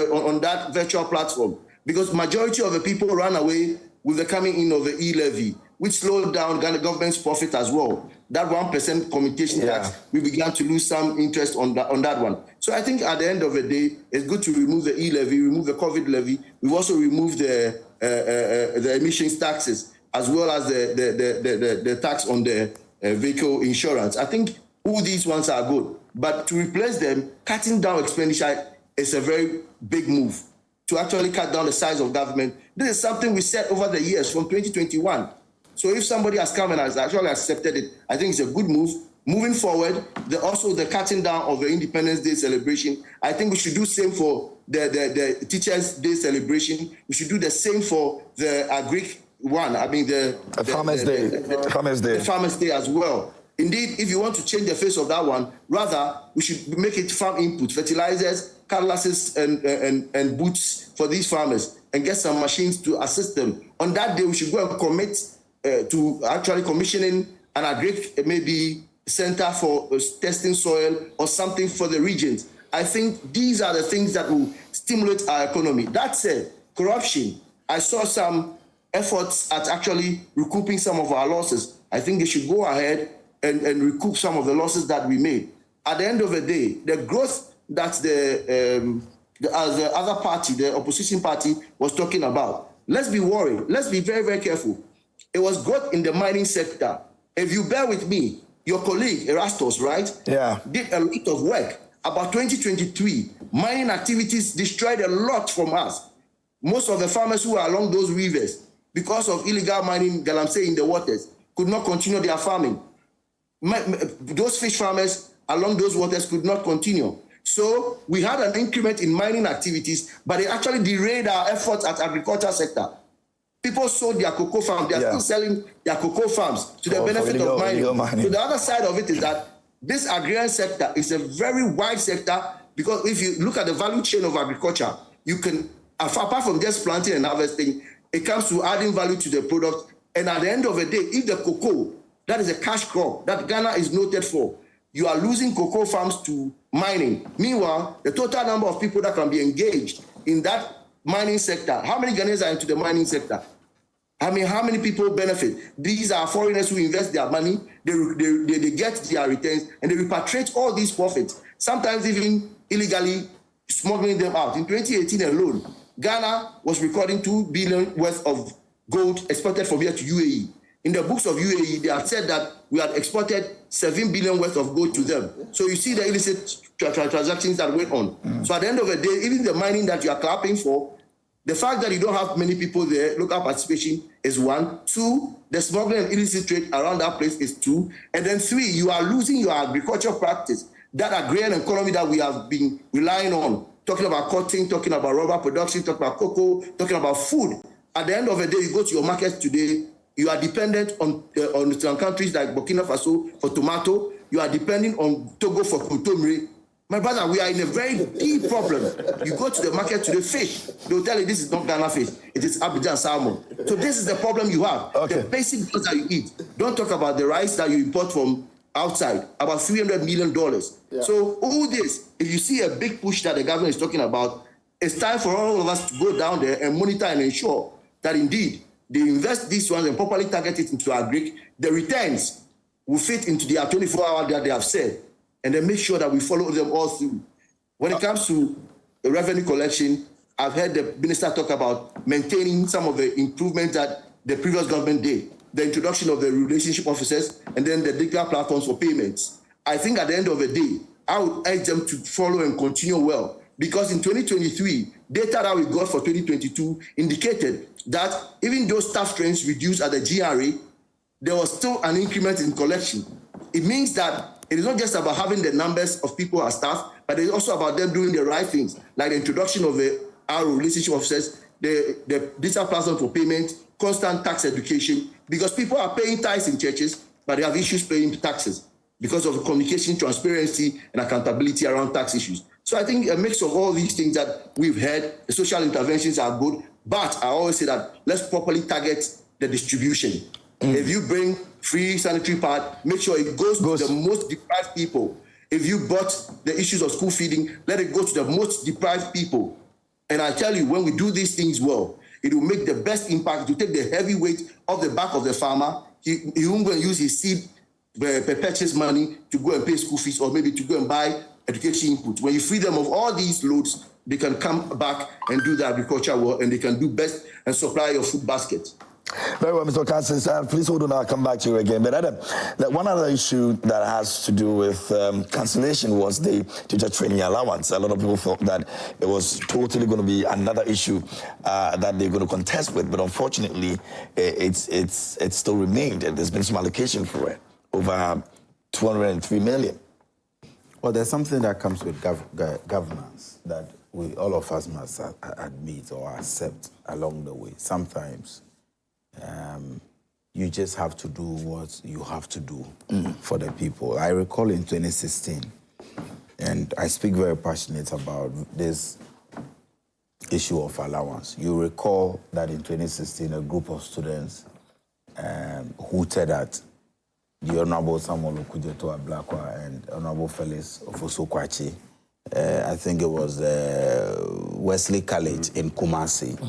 S6: that virtual platform, because majority of the people ran away with the coming in of the e-levy, which slowed down the government's profit as well. That 1% commutation tax, we began to lose some interest on that one. So I think at the end of the day, it's good to remove the e-levy, remove the COVID levy. We've also removed the emissions taxes, as well as the tax on the vehicle insurance. I think all these ones are good. But to replace them, cutting down expenditure is a very big move. To actually cut down the size of government, this is something we said over the years from 2021. So if somebody has come and has actually accepted it, I think it's a good move. Moving forward, also the cutting down of the Independence Day celebration, I think we should do the same for the Teachers' Day celebration. We should do the same for the Agric one. I mean the
S1: Farmers' Day.
S6: The Farmers' Day as well. Indeed, if you want to change the face of that one, rather we should make it farm input, fertilizers, cutlasses, and boots for these farmers, and get some machines to assist them. On that day, we should go and commit to actually commissioning an agric maybe center for testing soil or something for the regions. I think these are the things that will stimulate our economy. That said, corruption, I saw some efforts at actually recouping some of our losses. I think they should go ahead and recoup some of the losses that we made. At the end of the day, the growth that the other party, the opposition party, was talking about, let's be worried. Let's be very, very careful. It was growth in the mining sector. If you bear with me, your colleague, Erastus, right?
S1: Yeah.
S6: Did a lot of work. About 2023, mining activities destroyed a lot from us. Most of the farmers who are along those rivers, because of illegal mining, galamsey in the waters, could not continue their farming. Those fish farmers along those waters could not continue. So we had an increment in mining activities, but it actually derailed our efforts at agriculture sector. People sold their cocoa farms. They are still selling their cocoa farms to the benefit of mining. So the other side of it is that this agrarian sector is a very wide sector, because if you look at the value chain of agriculture, you can apart from just planting and harvesting, it comes to adding value to the product. And at the end of the day, if the cocoa, that is a cash crop that Ghana is noted for, you are losing cocoa farms to mining. Meanwhile, the total number of people that can be engaged in that mining sector, how many Ghanaians are into the mining sector? I mean, how many people benefit? These are foreigners who invest their money, they get their returns, and they repatriate all these profits, sometimes even illegally smuggling them out. In 2018 alone, Ghana was recording 2 billion worth of gold exported from here to UAE. In the books of UAE, they had said that we had exported 7 billion worth of gold to them. So you see the illicit transactions that went on. So at the end of the day, even the mining that you are clapping for, the fact that you don't have many people there, local participation is 1. 2, the smuggling and illicit trade around that place is 2. And then 3, you are losing your agricultural practice, that agrarian economy that we have been relying on, talking about cotton, talking about rubber production, talking about cocoa, talking about food. At the end of the day, you go to your markets today, you are dependent on some countries like Burkina Faso for tomato. You are depending on Togo for kutomri. My brother, we are in a very deep problem. You go to the market today, fish, they'll tell you this is not Ghana fish, it is Abidjan salmon. So this is the problem you have.
S1: Okay.
S6: The basic goods that you eat. Don't talk about the rice that you import from outside, about $300 million. Yeah. So all this, if you see a big push that the government is talking about, it's time for all of us to go down there and monitor and ensure that indeed they invest these ones and properly target it into agric. The returns will fit into their 24 hours that they have said, and then make sure that we follow them all through. When it comes to the revenue collection, I've heard the minister talk about maintaining some of the improvements that the previous government did, the introduction of the relationship officers, and then the digital platforms for payments. I think at the end of the day, I would urge them to follow and continue well, because in 2023, data that we got for 2022 indicated that even though staff strengths reduced at the GRA, there was still an increment in collection. It means that it is not just about having the numbers of people as staff, but it's also about them doing the right things, like the introduction of our relationship officers, the digital platform for payment, constant tax education, because people are paying tithes in churches, but they have issues paying taxes because of communication, transparency, and accountability around tax issues. So I think a mix of all these things that we've heard, the social interventions are good, but I always say that let's properly target the distribution. If you bring free sanitary pad, make sure it goes to the most deprived people. If you bought the issues of school feeding, let it go to the most deprived people. And I tell you, when we do these things well, it will make the best impact to take the heavy weight off the back of the farmer. He won't go and use his seed purchase money to go and pay school fees, or maybe to go and buy education input. When you free them of all these loads, they can come back and do the agriculture well, and they can do best and supply your food basket.
S1: Very well, Mr. Cousins. Please hold on, I'll come back to you again. But one other issue that has to do with cancellation was the teacher training allowance. A lot of people thought that it was totally going to be another issue that they're going to contest with, but unfortunately, it's still remained, and there's been some allocation for it, over 203 million.
S3: Well, there's something that comes with governance that all of us must admit or accept along the way. Sometimes you just have to do what you have to do for the people. I recall in 2016, and I speak very passionate about this issue of allowance. You recall that in 2016, a group of students hooted at the Honorable Samuel Okujeto Ablakwa and Honorable Felix Ofosu-Kwakye. I think it was Wesley College in Kumasi.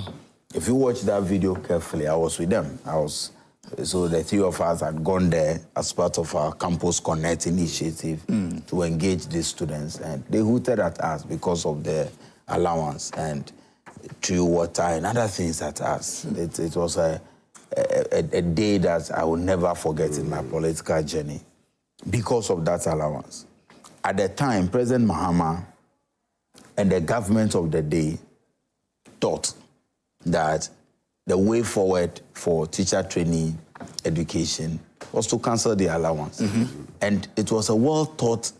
S3: If you watch that video carefully, I was with them. So the three of us had gone there as part of our Campus Connect initiative to engage these students, and they hooted at us because of the allowance and true water and other things at us. It was a day that I will never forget in my political journey because of that allowance. At the time, President Mahama and the government of the day thought that the way forward for teacher training education was to cancel the allowance. And it was a well-thought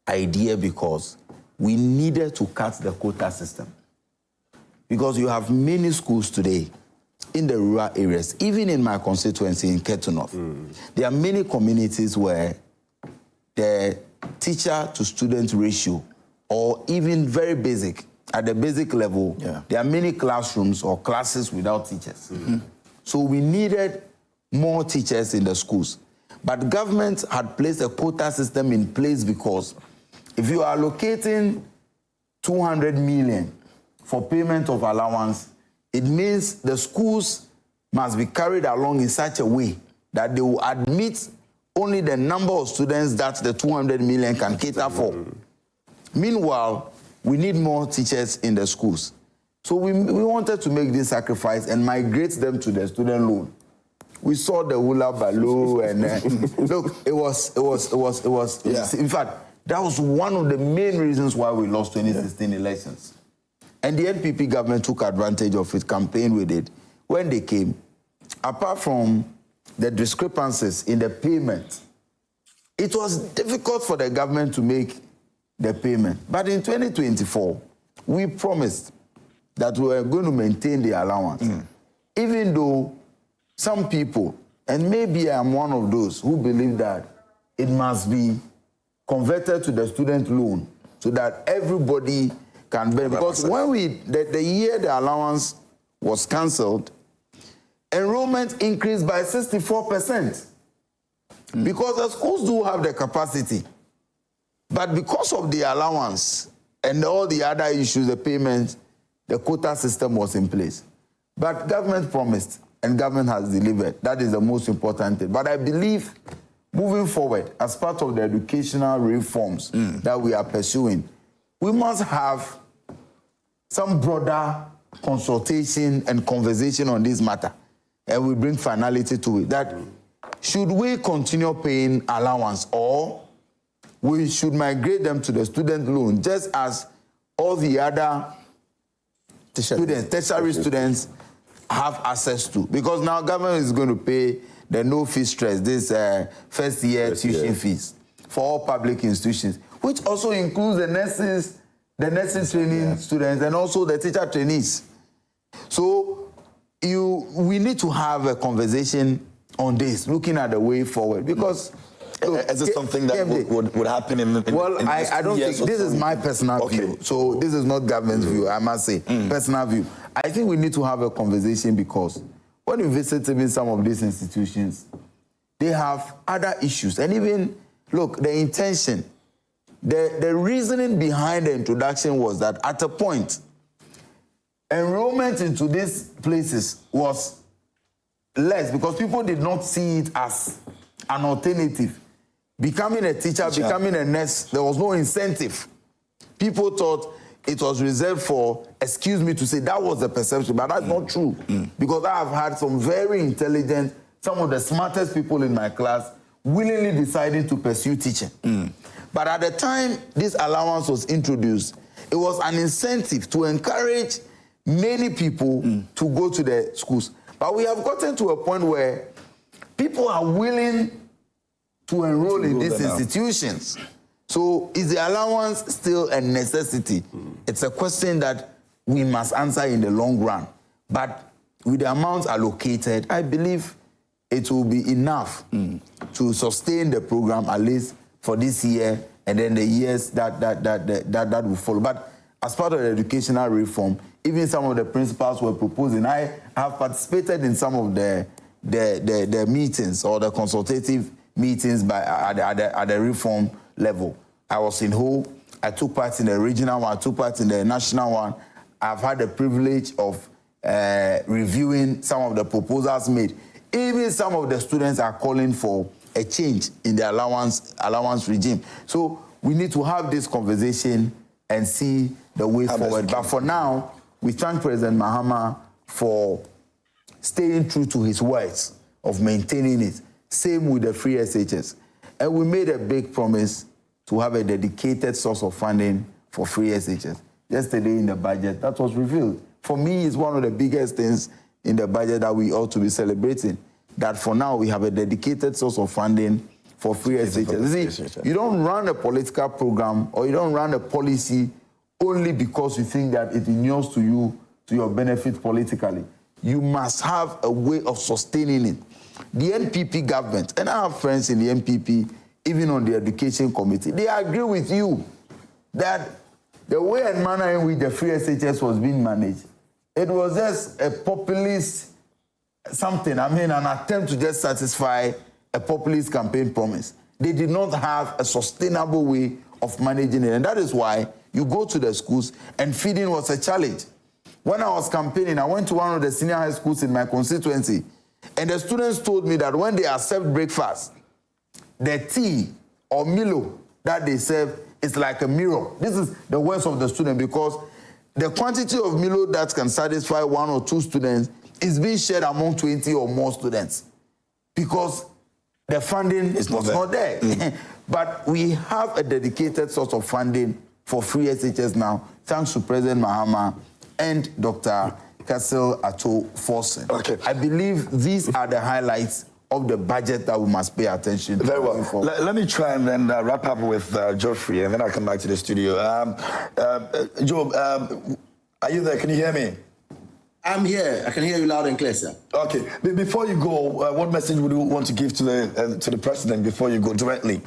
S3: idea because we needed to cut the quota system. Because you have many schools today in the rural areas, even in my constituency in Ketunof. There are many communities where the teacher-to-student ratio, or even very basic at the basic level, there are many classrooms or classes without teachers. So we needed more teachers in the schools. But government had placed a quota system in place because if you are allocating 200 million for payment of allowance, it means the schools must be carried along in such a way that they will admit only the number of students that the 200 million can cater for. Meanwhile, we need more teachers in the schools. So we wanted to make this sacrifice and migrate them to the student loan. We saw the hula baloo and look, it was. In fact, that was one of the main reasons why we lost 2016 elections. And the NPP government took advantage of it, campaigned with it. When they came, apart from the discrepancies in the payment, it was difficult for the government to make the payment. But in 2024, we promised that we were going to maintain the allowance, even though some people, and maybe I'm one of those who believe that it must be converted to the student loan so that everybody can benefit. Because when the year the allowance was cancelled, enrollment increased by 64%. Because the schools do have the capacity. But because of the allowance and all the other issues, the payments, the quota system was in place. But government promised and government has delivered. That is the most important thing. But I believe moving forward, as part of the educational reforms that we are pursuing, we must have some broader consultation and conversation on this matter. And we bring finality to it. That should we continue paying allowance or we should migrate them to the student loan just as all the other students, tertiary students have access to? Because now government is going to pay the no-fee stress, this first year tuition fees for all public institutions, which also includes the nurses training students and also the teacher trainees. So we need to have a conversation on this, looking at the way forward, because
S1: is it something that would happen in
S3: I don't think this is my personal view. So this is not government's view, I must say, personal view. I think we need to have a conversation because when you visit even some of these institutions, they have other issues. And even, look, the intention, the reasoning behind the introduction was that at a point, enrollment into these places was less because people did not see it as an alternative. Becoming a teacher, becoming a nurse, there was no incentive. People thought it was reserved for, excuse me to say, that was the perception, but that's not true. Because I have had some very intelligent, some of the smartest people in my class willingly deciding to pursue teaching. But at the time this allowance was introduced, it was an incentive to encourage many people to go to the schools. But we have gotten to a point where people are willing to enroll in these institutions. So is the allowance still a necessity? It's a question that we must answer in the long run. But with the amounts allocated, I believe it will be enough to sustain the program at least for this year and then the years that will follow. But as part of the educational reform, even some of the principals were proposing. I have participated in some of the meetings or the consultative meetings at the reform level. I was in Ho, I took part in the regional one, I took part in the national one. I've had the privilege of reviewing some of the proposals made. Even some of the students are calling for a change in the allowance regime. So we need to have this conversation and see the way forward. But for now, we thank President Mahama for staying true to his words of maintaining it. Same with the free SHS. And we made a big promise to have a dedicated source of funding for free SHS. Yesterday in the budget, that was revealed. For me, it's one of the biggest things in the budget that we ought to be celebrating. That for now, we have a dedicated source of funding for free SHS. See, you don't run a political program or you don't run a policy only because you think that it inures to you, to your benefit politically. You must have a way of sustaining it. The NPP government, and I have friends in the NPP, even on the education committee, they agree with you that the way and manner in which the free SHS was being managed, it was just a populist something. I mean, an attempt to just satisfy a populist campaign promise. They did not have a sustainable way of managing it. And that is why you go to the schools and feeding was a challenge. When I was campaigning, I went to one of the senior high schools in my constituency, and the students told me that when they accept breakfast, the tea or Milo that they serve is like a mirror. This is the words of the student, because the quantity of Milo that can satisfy 1 or 2 students is being shared among 20 or more students, because the funding is not there. But we have a dedicated source of funding for free SHS now, thanks to President Mahama and Dr. Castle Ato Forsen.
S1: Okay.
S3: I believe these are the highlights of the budget that we must pay attention to.
S1: Very well. Let me try and then wrap up with Geoffrey, and then I'll come back to the studio. Job, are you there? Can you hear me?
S6: I'm here. I can hear you loud and clear, sir.
S1: Okay. Before you go, what message would you want to give to the president before you go directly?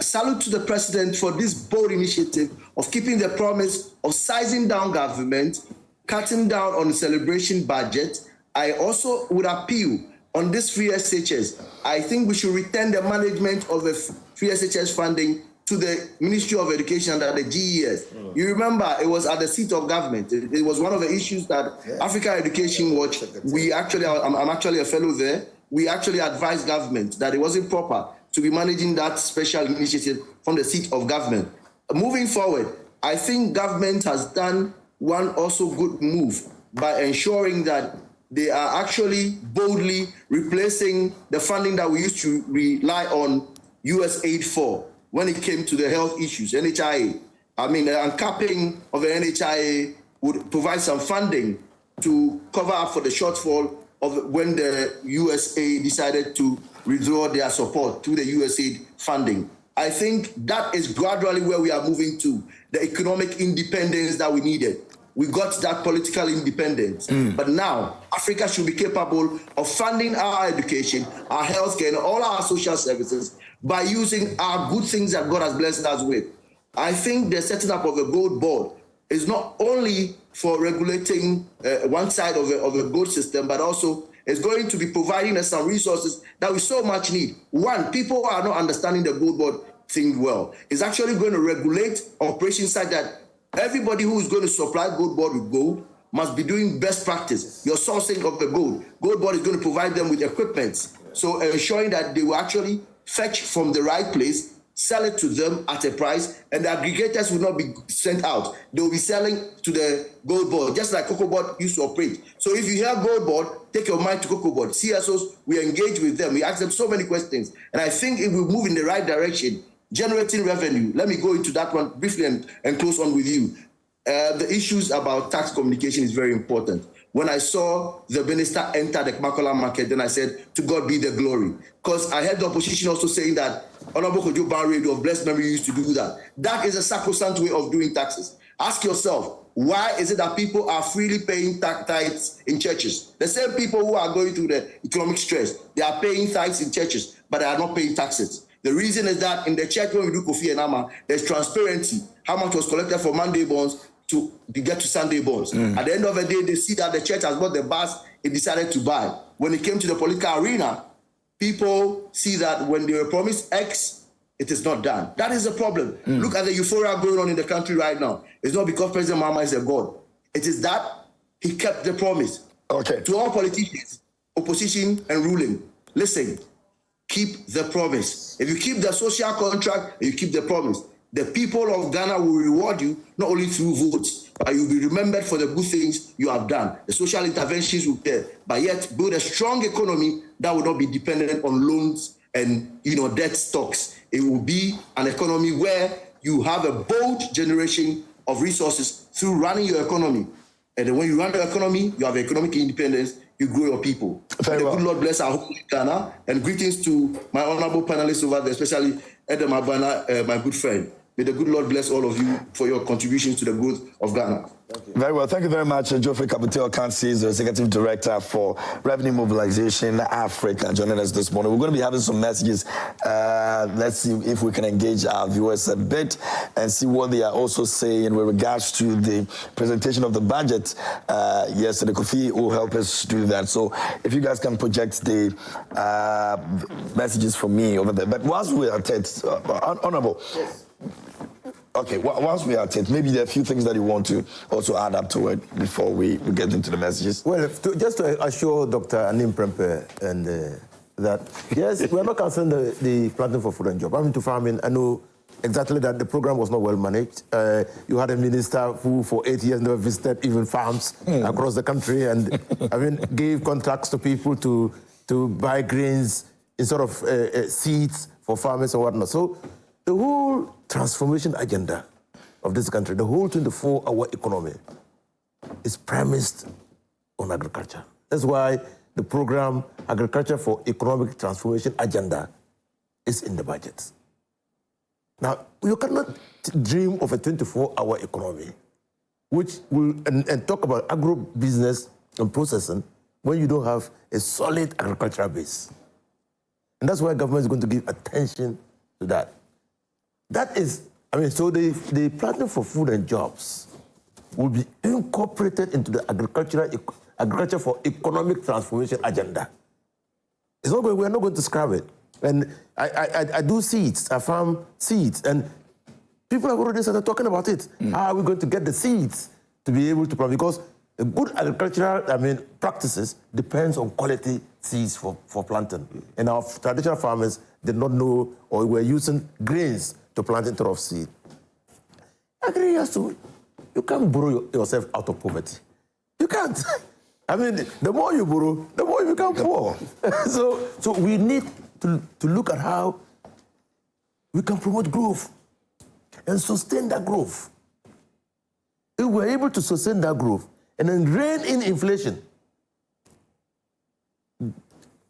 S6: Salute to the president for this bold initiative of keeping the promise of sizing down government, cutting down on the celebration budget. I also would appeal on this free SHS. I think we should return the management of the free SHS funding to the Ministry of Education under the GES. You remember, it was at the seat of government. It was one of the issues that Africa Education Watch, I'm actually a fellow there, we actually advised government that it wasn't proper to be managing that special initiative from the seat of government. Moving forward, I think government has done one also good move by ensuring that they are actually boldly replacing the funding that we used to rely on US aid for when it came to the health issues, NHIA. I mean, the uncapping of the NHIA would provide some funding to cover up for the shortfall of when the USA decided to withdraw their support to the USAID funding. I think that is gradually where we are moving to, the economic independence that we needed. We got that political independence. But now, Africa should be capable of funding our education, our healthcare, and all our social services by using our good things that God has blessed us with. I think the setting up of a gold board is not only for regulating one side of the gold system, but also is going to be providing us some resources that we so much need. One, people are not understanding the gold board thing well. It's actually going to regulate operations such that everybody who is going to supply gold board with gold must be doing best practice. Your sourcing of the gold. Gold board is going to provide them with equipment. So ensuring that they will actually fetch from the right place, sell it to them at a price, and the aggregators will not be sent out. They will be selling to the gold board, just like Cocoa Board used to operate. So if you hear gold board, take your mind to Cocoa Board. CSOs, we engage with them. We ask them so many questions. And I think if we move in the right direction, generating revenue, let me go into that one briefly and close on with you. The issues about tax communication is very important. When I saw the minister enter the Makola market, then I said, to God be the glory. Because I heard the opposition also saying that Honorable Kojo Banre of blessed memory used to do that. That is a sacrosanct way of doing taxes. Ask yourself, why is it that people are freely paying tithes in churches? The same people who are going through the economic stress, they are paying tithes in churches, but they are not paying taxes. The reason is that in the church, when we do Kofi and Ama, there's transparency. How much was collected for Monday bonds to get to Sunday bonds. At the end of the day, they see that the church has bought the bus it decided to buy. When it came to the political arena, people see that when they were promised X, it is not done. That is the problem. Look at the euphoria going on in the country right now. It's not because President Mahama is a god. It is that he kept the promise.
S1: Okay.
S6: To all politicians, opposition and ruling, listen, keep the promise. If you keep the social contract, you keep the promise, the people of Ghana will reward you not only through votes, but you'll be remembered for the good things you have done. The social interventions will be there, but yet build a strong economy that will not be dependent on loans and debt stocks. It will be an economy where you have a bold generation of resources through running your economy. And then when you run the economy, you have economic independence, you grow your people.
S1: Very well.
S6: Good Lord bless our home in Ghana, and greetings to my honorable panelists over there, especially Edem Abana, my good friend. May the good Lord bless all of you for your contributions to the growth of Ghana.
S1: Very well. Thank you very much, Geoffrey Kabutel-Kansi, the Executive Director for Revenue Mobilization Africa, joining us this morning. We're going to be having some messages. Let's see if we can engage our viewers a bit and see what they are also saying with regards to the presentation of the budget yesterday. Kofi will help us do that. So if you guys can project the messages from me over there. But whilst we are at it, Honorable, yes. Okay, whilst we are at it, maybe there are a few things that you want to also add up to it before we get into the messages.
S4: Well, just to assure Dr. Anim-Prempeh and that, yes, we're not cancelling the planting for food and job. I mean, to farming, I know exactly that the program was not well managed. You had a minister who for 8 years never visited even farms across the country and, I mean, gave contracts to people to buy grains instead of seeds for farmers and whatnot. So the whole transformation agenda of this country, the whole 24-hour economy is premised on agriculture. That's why the program Agriculture for Economic Transformation Agenda is in the budget. Now, you cannot dream of a 24-hour economy which will, and talk about agro-business and processing when you don't have a solid agricultural base. And that's why government is going to give attention to that. That is, I mean, so the planting for food and jobs will be incorporated into the agriculture for economic transformation agenda. It's not going, we're not going to scrap it. And I do seeds, I farm seeds, and people have already started talking about it. How are we going to get the seeds to be able to plant? Because a good agricultural, practices depends on quality seeds for planting. And our traditional farmers did not know or were using grains to plant instead of seed. Agri has to, you can't borrow yourself out of poverty. You can't. I mean, the more you borrow, the more you become poor. So we need to look at how we can promote growth and sustain that growth. If we're able to sustain that growth and then rein in inflation,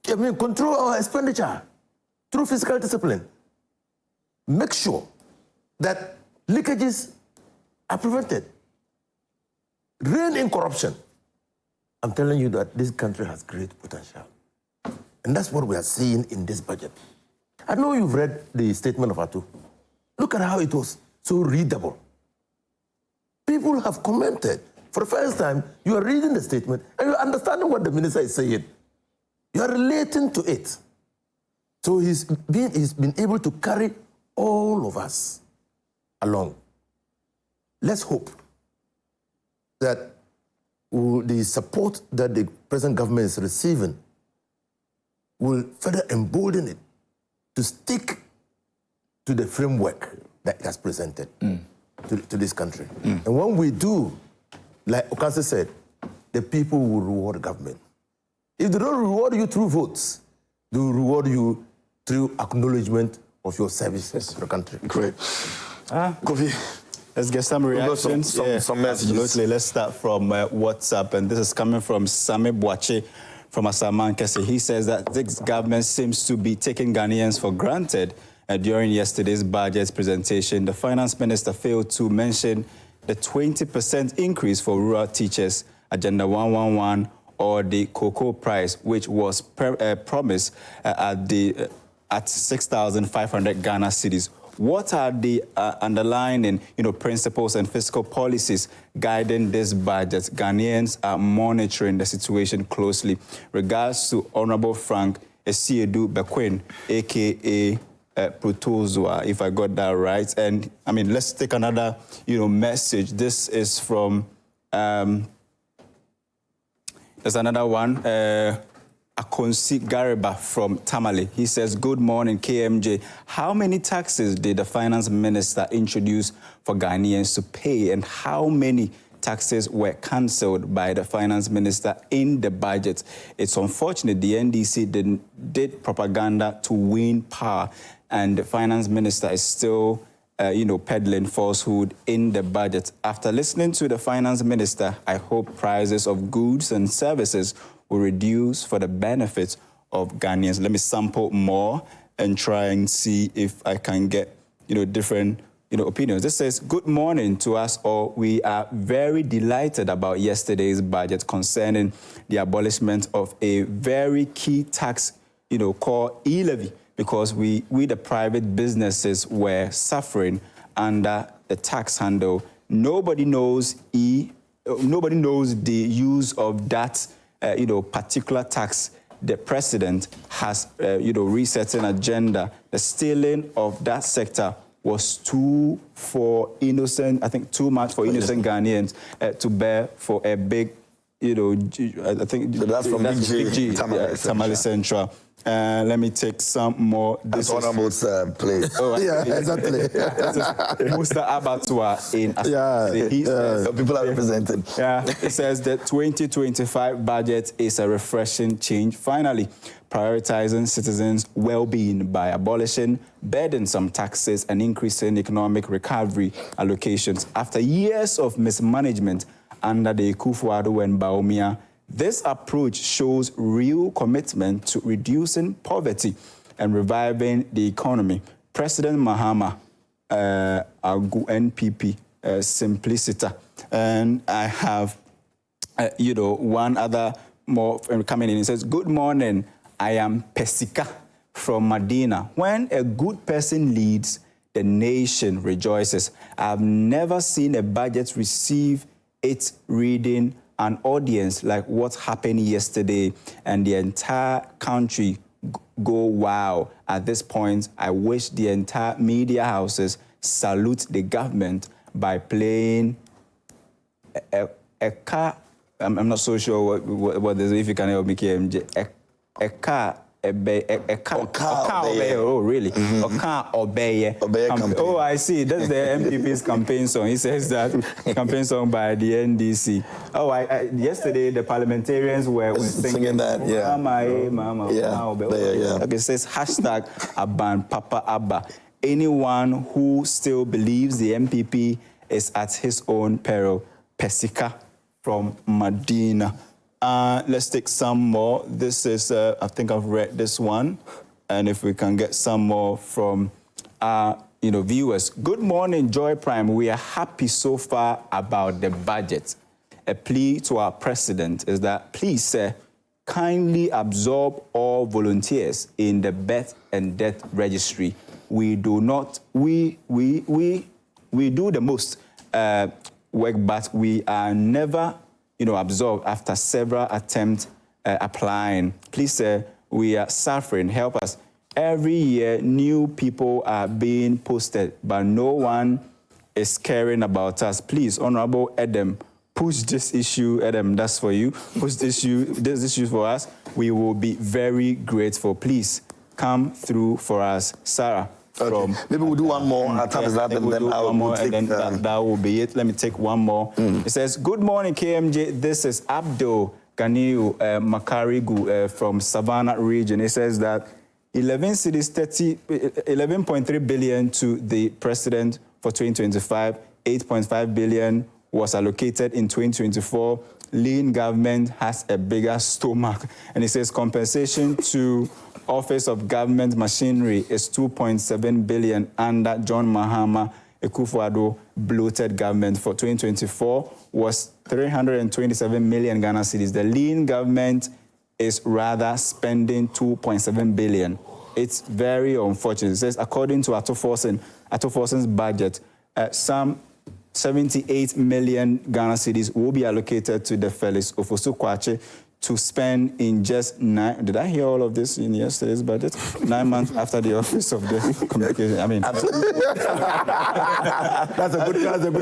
S4: control our expenditure through fiscal discipline, make sure that leakages are prevented, rein in corruption. I'm telling you that this country has great potential. And that's what we are seeing in this budget. I know you've read the statement of Atu. Look at how it was so readable. People have commented. For the first time, you are reading the statement and you're understanding what the minister is saying. You are relating to it. So he's been able to carry all of us along. Let's hope that the support that the present government is receiving will further embolden it to stick to the framework that it has presented to this country. And when we do, like Okansi said, the people will reward government. If they don't reward you through votes, they will reward you through acknowledgement of your services to the country.
S1: Great. Kofi,
S2: let's get some reactions.
S1: Some messages.
S2: Absolutely. Let's start from WhatsApp. And this is coming from Sami Boache from Asaman Kese. He says that this government seems to be taking Ghanaians for granted. During yesterday's budget presentation, the finance minister failed to mention the 20% increase for rural teachers, Agenda 111, or the cocoa price, which was promised at 6,500 Ghana cedis. What are the underlying principles and fiscal policies guiding this budget? Ghanaians are monitoring the situation closely. Regards to Honorable Frank Esiedu Bequin, a.k.a. Protozua, if I got that right. And, let's take another, message. This is from, there's another one, Akonsi Gariba from Tamale. He says, good morning, KMJ. How many taxes did the finance minister introduce for Ghanaians to pay, and how many taxes were cancelled by the finance minister in the budget? It's unfortunate the NDC did propaganda to win power, and the finance minister is still, peddling falsehood in the budget. After listening to the finance minister, I hope prices of goods and services will reduce for the benefit of Ghanaians. Let me sample more and try and see if I can get, different opinions. This says, good morning to us all. We are very delighted about yesterday's budget concerning the abolishment of a very key tax, called e-levy, because we the private businesses were suffering under the tax handle. Nobody knows the use of that, particular tax. The president has, reset an agenda. The stealing of that sector was too much for innocent Ghanaians to bear for a big, I think
S1: that's from Big G,
S2: Tamale Central. Let me take some more.
S1: That's Honorable's place.
S2: Oh,
S4: Yeah, exactly.
S2: Musta Abattoir in
S1: People are represented.
S2: Yeah, it says the 2025 budget is a refreshing change. Finally, prioritizing citizens' well-being by abolishing burdensome taxes and increasing economic recovery allocations. After years of mismanagement under the Akufo-Addo and Bawumia, this approach shows real commitment to reducing poverty and reviving the economy. President Mahama, Agu NPP, Simplicita. And I have, one other more coming in. It says, good morning, I am Pesika from Medina. When a good person leads, the nation rejoices. I've never seen a budget receive its reading an audience like what happened yesterday, and the entire country go wow. At this point, I wish the entire media houses salute the government by playing a car. I'm not so sure what this is, if you can help me, KMJ. A car. Oh, really? A car obey. Oh, I see. That's the MPP's campaign song. He says that campaign song by the NDC. Oh, yesterday the parliamentarians were singing
S1: that. Yeah.
S2: Mama.
S1: Yeah.
S2: Okay, it says hashtag Aban Papa Abba. Anyone who still believes the MPP is at his own peril. Pesika from Medina. Let's take some more. This is, I think I've read this one. And if we can get some more from viewers. Good morning, Joy Prime. We are happy so far about the budget. A plea to our president is that, please, sir, kindly absorb all volunteers in the birth and death registry. We do do the most work, but we are never absorbed after several attempts applying. Please, sir, we are suffering. Help us. Every year, new people are being posted, but no one is caring about us. Please, Honorable Adam, push this issue. Adam, that's for you. Push this issue for us. We will be very grateful. Please, come through for us. Sarah.
S1: Okay. Maybe we'll do one more. That
S2: will be it. Let me take one more. It says, good morning, KMJ. This is Abdul Ganiu Makarigu from Savannah region. It says that 11.3 billion to the president for 2025, 8.5 billion was allocated in 2024. Lean government has a bigger stomach. And it says compensation to Office of Government Machinery is 2.7 billion under John Mahama Akufo-Addo bloated government for 2024 was 327 million Ghana cedis. The lean government is rather spending 2.7 billion. It's very unfortunate. It says according to Atoforsen's budget, some 78 million Ghana cedis will be allocated to the Felix Ofosu-Kwakye to spend in just 9. Did I hear all of this in yesterday's budget? 9 months after the Office of the Communication. I mean,
S1: that's a good question.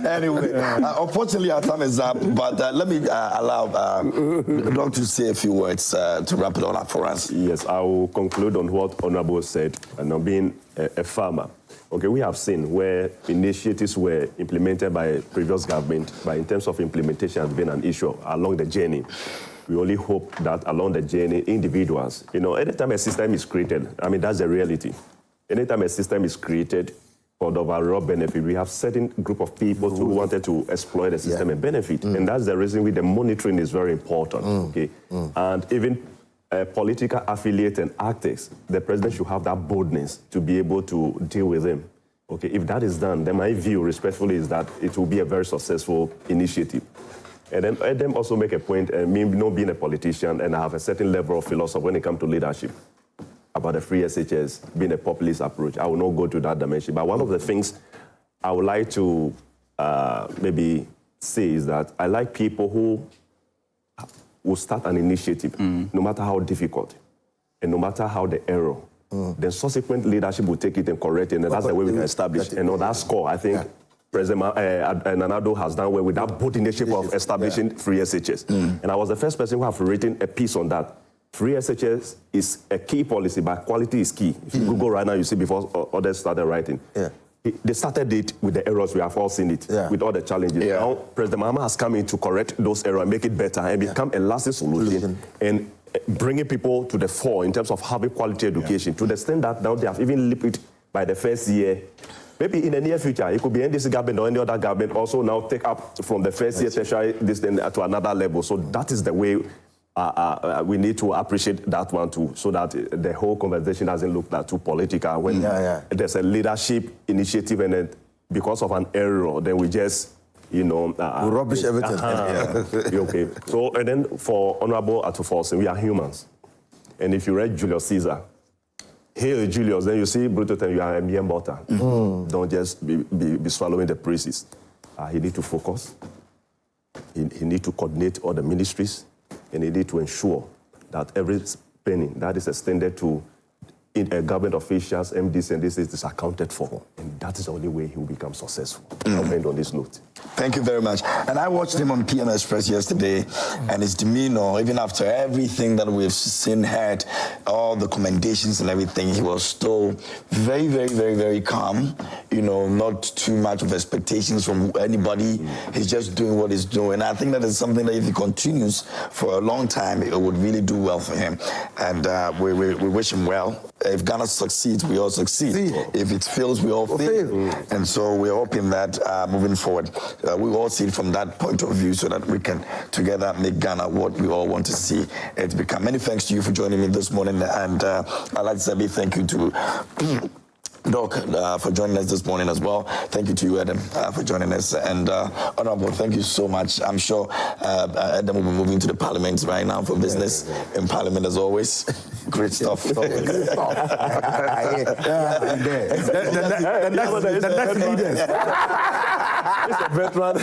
S1: Anyway, unfortunately, our time is up. But let me allow the doctor to say a few words to wrap it all up for us.
S5: Yes, I will conclude on what Honorable said, and on being a farmer. Okay, we have seen where initiatives were implemented by previous government, but in terms of implementation has been an issue along the journey. We only hope that along the journey, individuals, anytime a system is created, I mean, that's the reality. Anytime a system is created for the overall benefit, we have certain group of people who wanted to exploit the system and benefit. And that's the reason the monitoring is very important, okay? And even political affiliate and actors, the president should have that boldness to be able to deal with them. Okay, if that is done, then my view, respectfully, is that it will be a very successful initiative. And then let them also make a point, me not being a politician, and I have a certain level of philosophy when it comes to leadership, about the free SHS being a populist approach. I will not go to that dimension. But one of the things I would like to maybe say is that I like people who will start an initiative, no matter how difficult, and no matter how the error, then subsequent leadership will take it and correct it, and that's the way we can establish. And on that score, I think President Nanado has done well with that bold initiative of establishing free SHS. And I was the first person who have written a piece on that. Free SHS is a key policy, but quality is key. If you Google right now, you see before others started writing. They started it with the errors. We have all seen it, with all the challenges. Now, President Mahama has come in to correct those errors, make it better, and become a lasting solution, and bringing people to the fore in terms of having quality education, to the extent that now they have even leaped it by the first year. Maybe in the near future, it could be NDC government or any other government also now take up from the first year tertiary this then to another level. So that is the way we need to appreciate that one too, so that the whole conversation doesn't look that too political. When there's a leadership initiative and then because of an error, then we just, you know...
S4: we rubbish everything.
S5: Okay. So, and then for Honorable Atuforsen, we are humans. And if you read Julius Caesar, Hail Julius, then you see Brutus and you are a mere mortal. Don't just be swallowing the praises. He need to focus. He need to coordinate all the ministries. And he need to ensure that every penny that is extended to government officials, MDs, and this is accounted for. And that is the only way he will become successful. I'll end on this note.
S1: Thank you very much. And I watched him on PM Express yesterday, and his demeanor, even after everything that we've seen, heard, all the commendations and everything, he was still very, very, very, very calm. You know, not too much of expectations from anybody. He's just doing what he's doing. I think that is something that if he continues for a long time, it would really do well for him. And we wish him well. If Ghana succeeds, we all succeed. If it fails, we all fail. And so we're hoping that moving forward, we all see it from that point of view so that we can together make Ghana what we all want to see it become. Many thanks to you for joining me this morning. And I'd like to say a big thank you to Doc for joining us this morning as well. Thank you to you, Adam, for joining us. And Honorable, thank you so much. I'm sure Adam will be moving to the Parliament right now for business in Parliament as always. Great stuff.
S4: The next leaders.
S5: It's a veteran.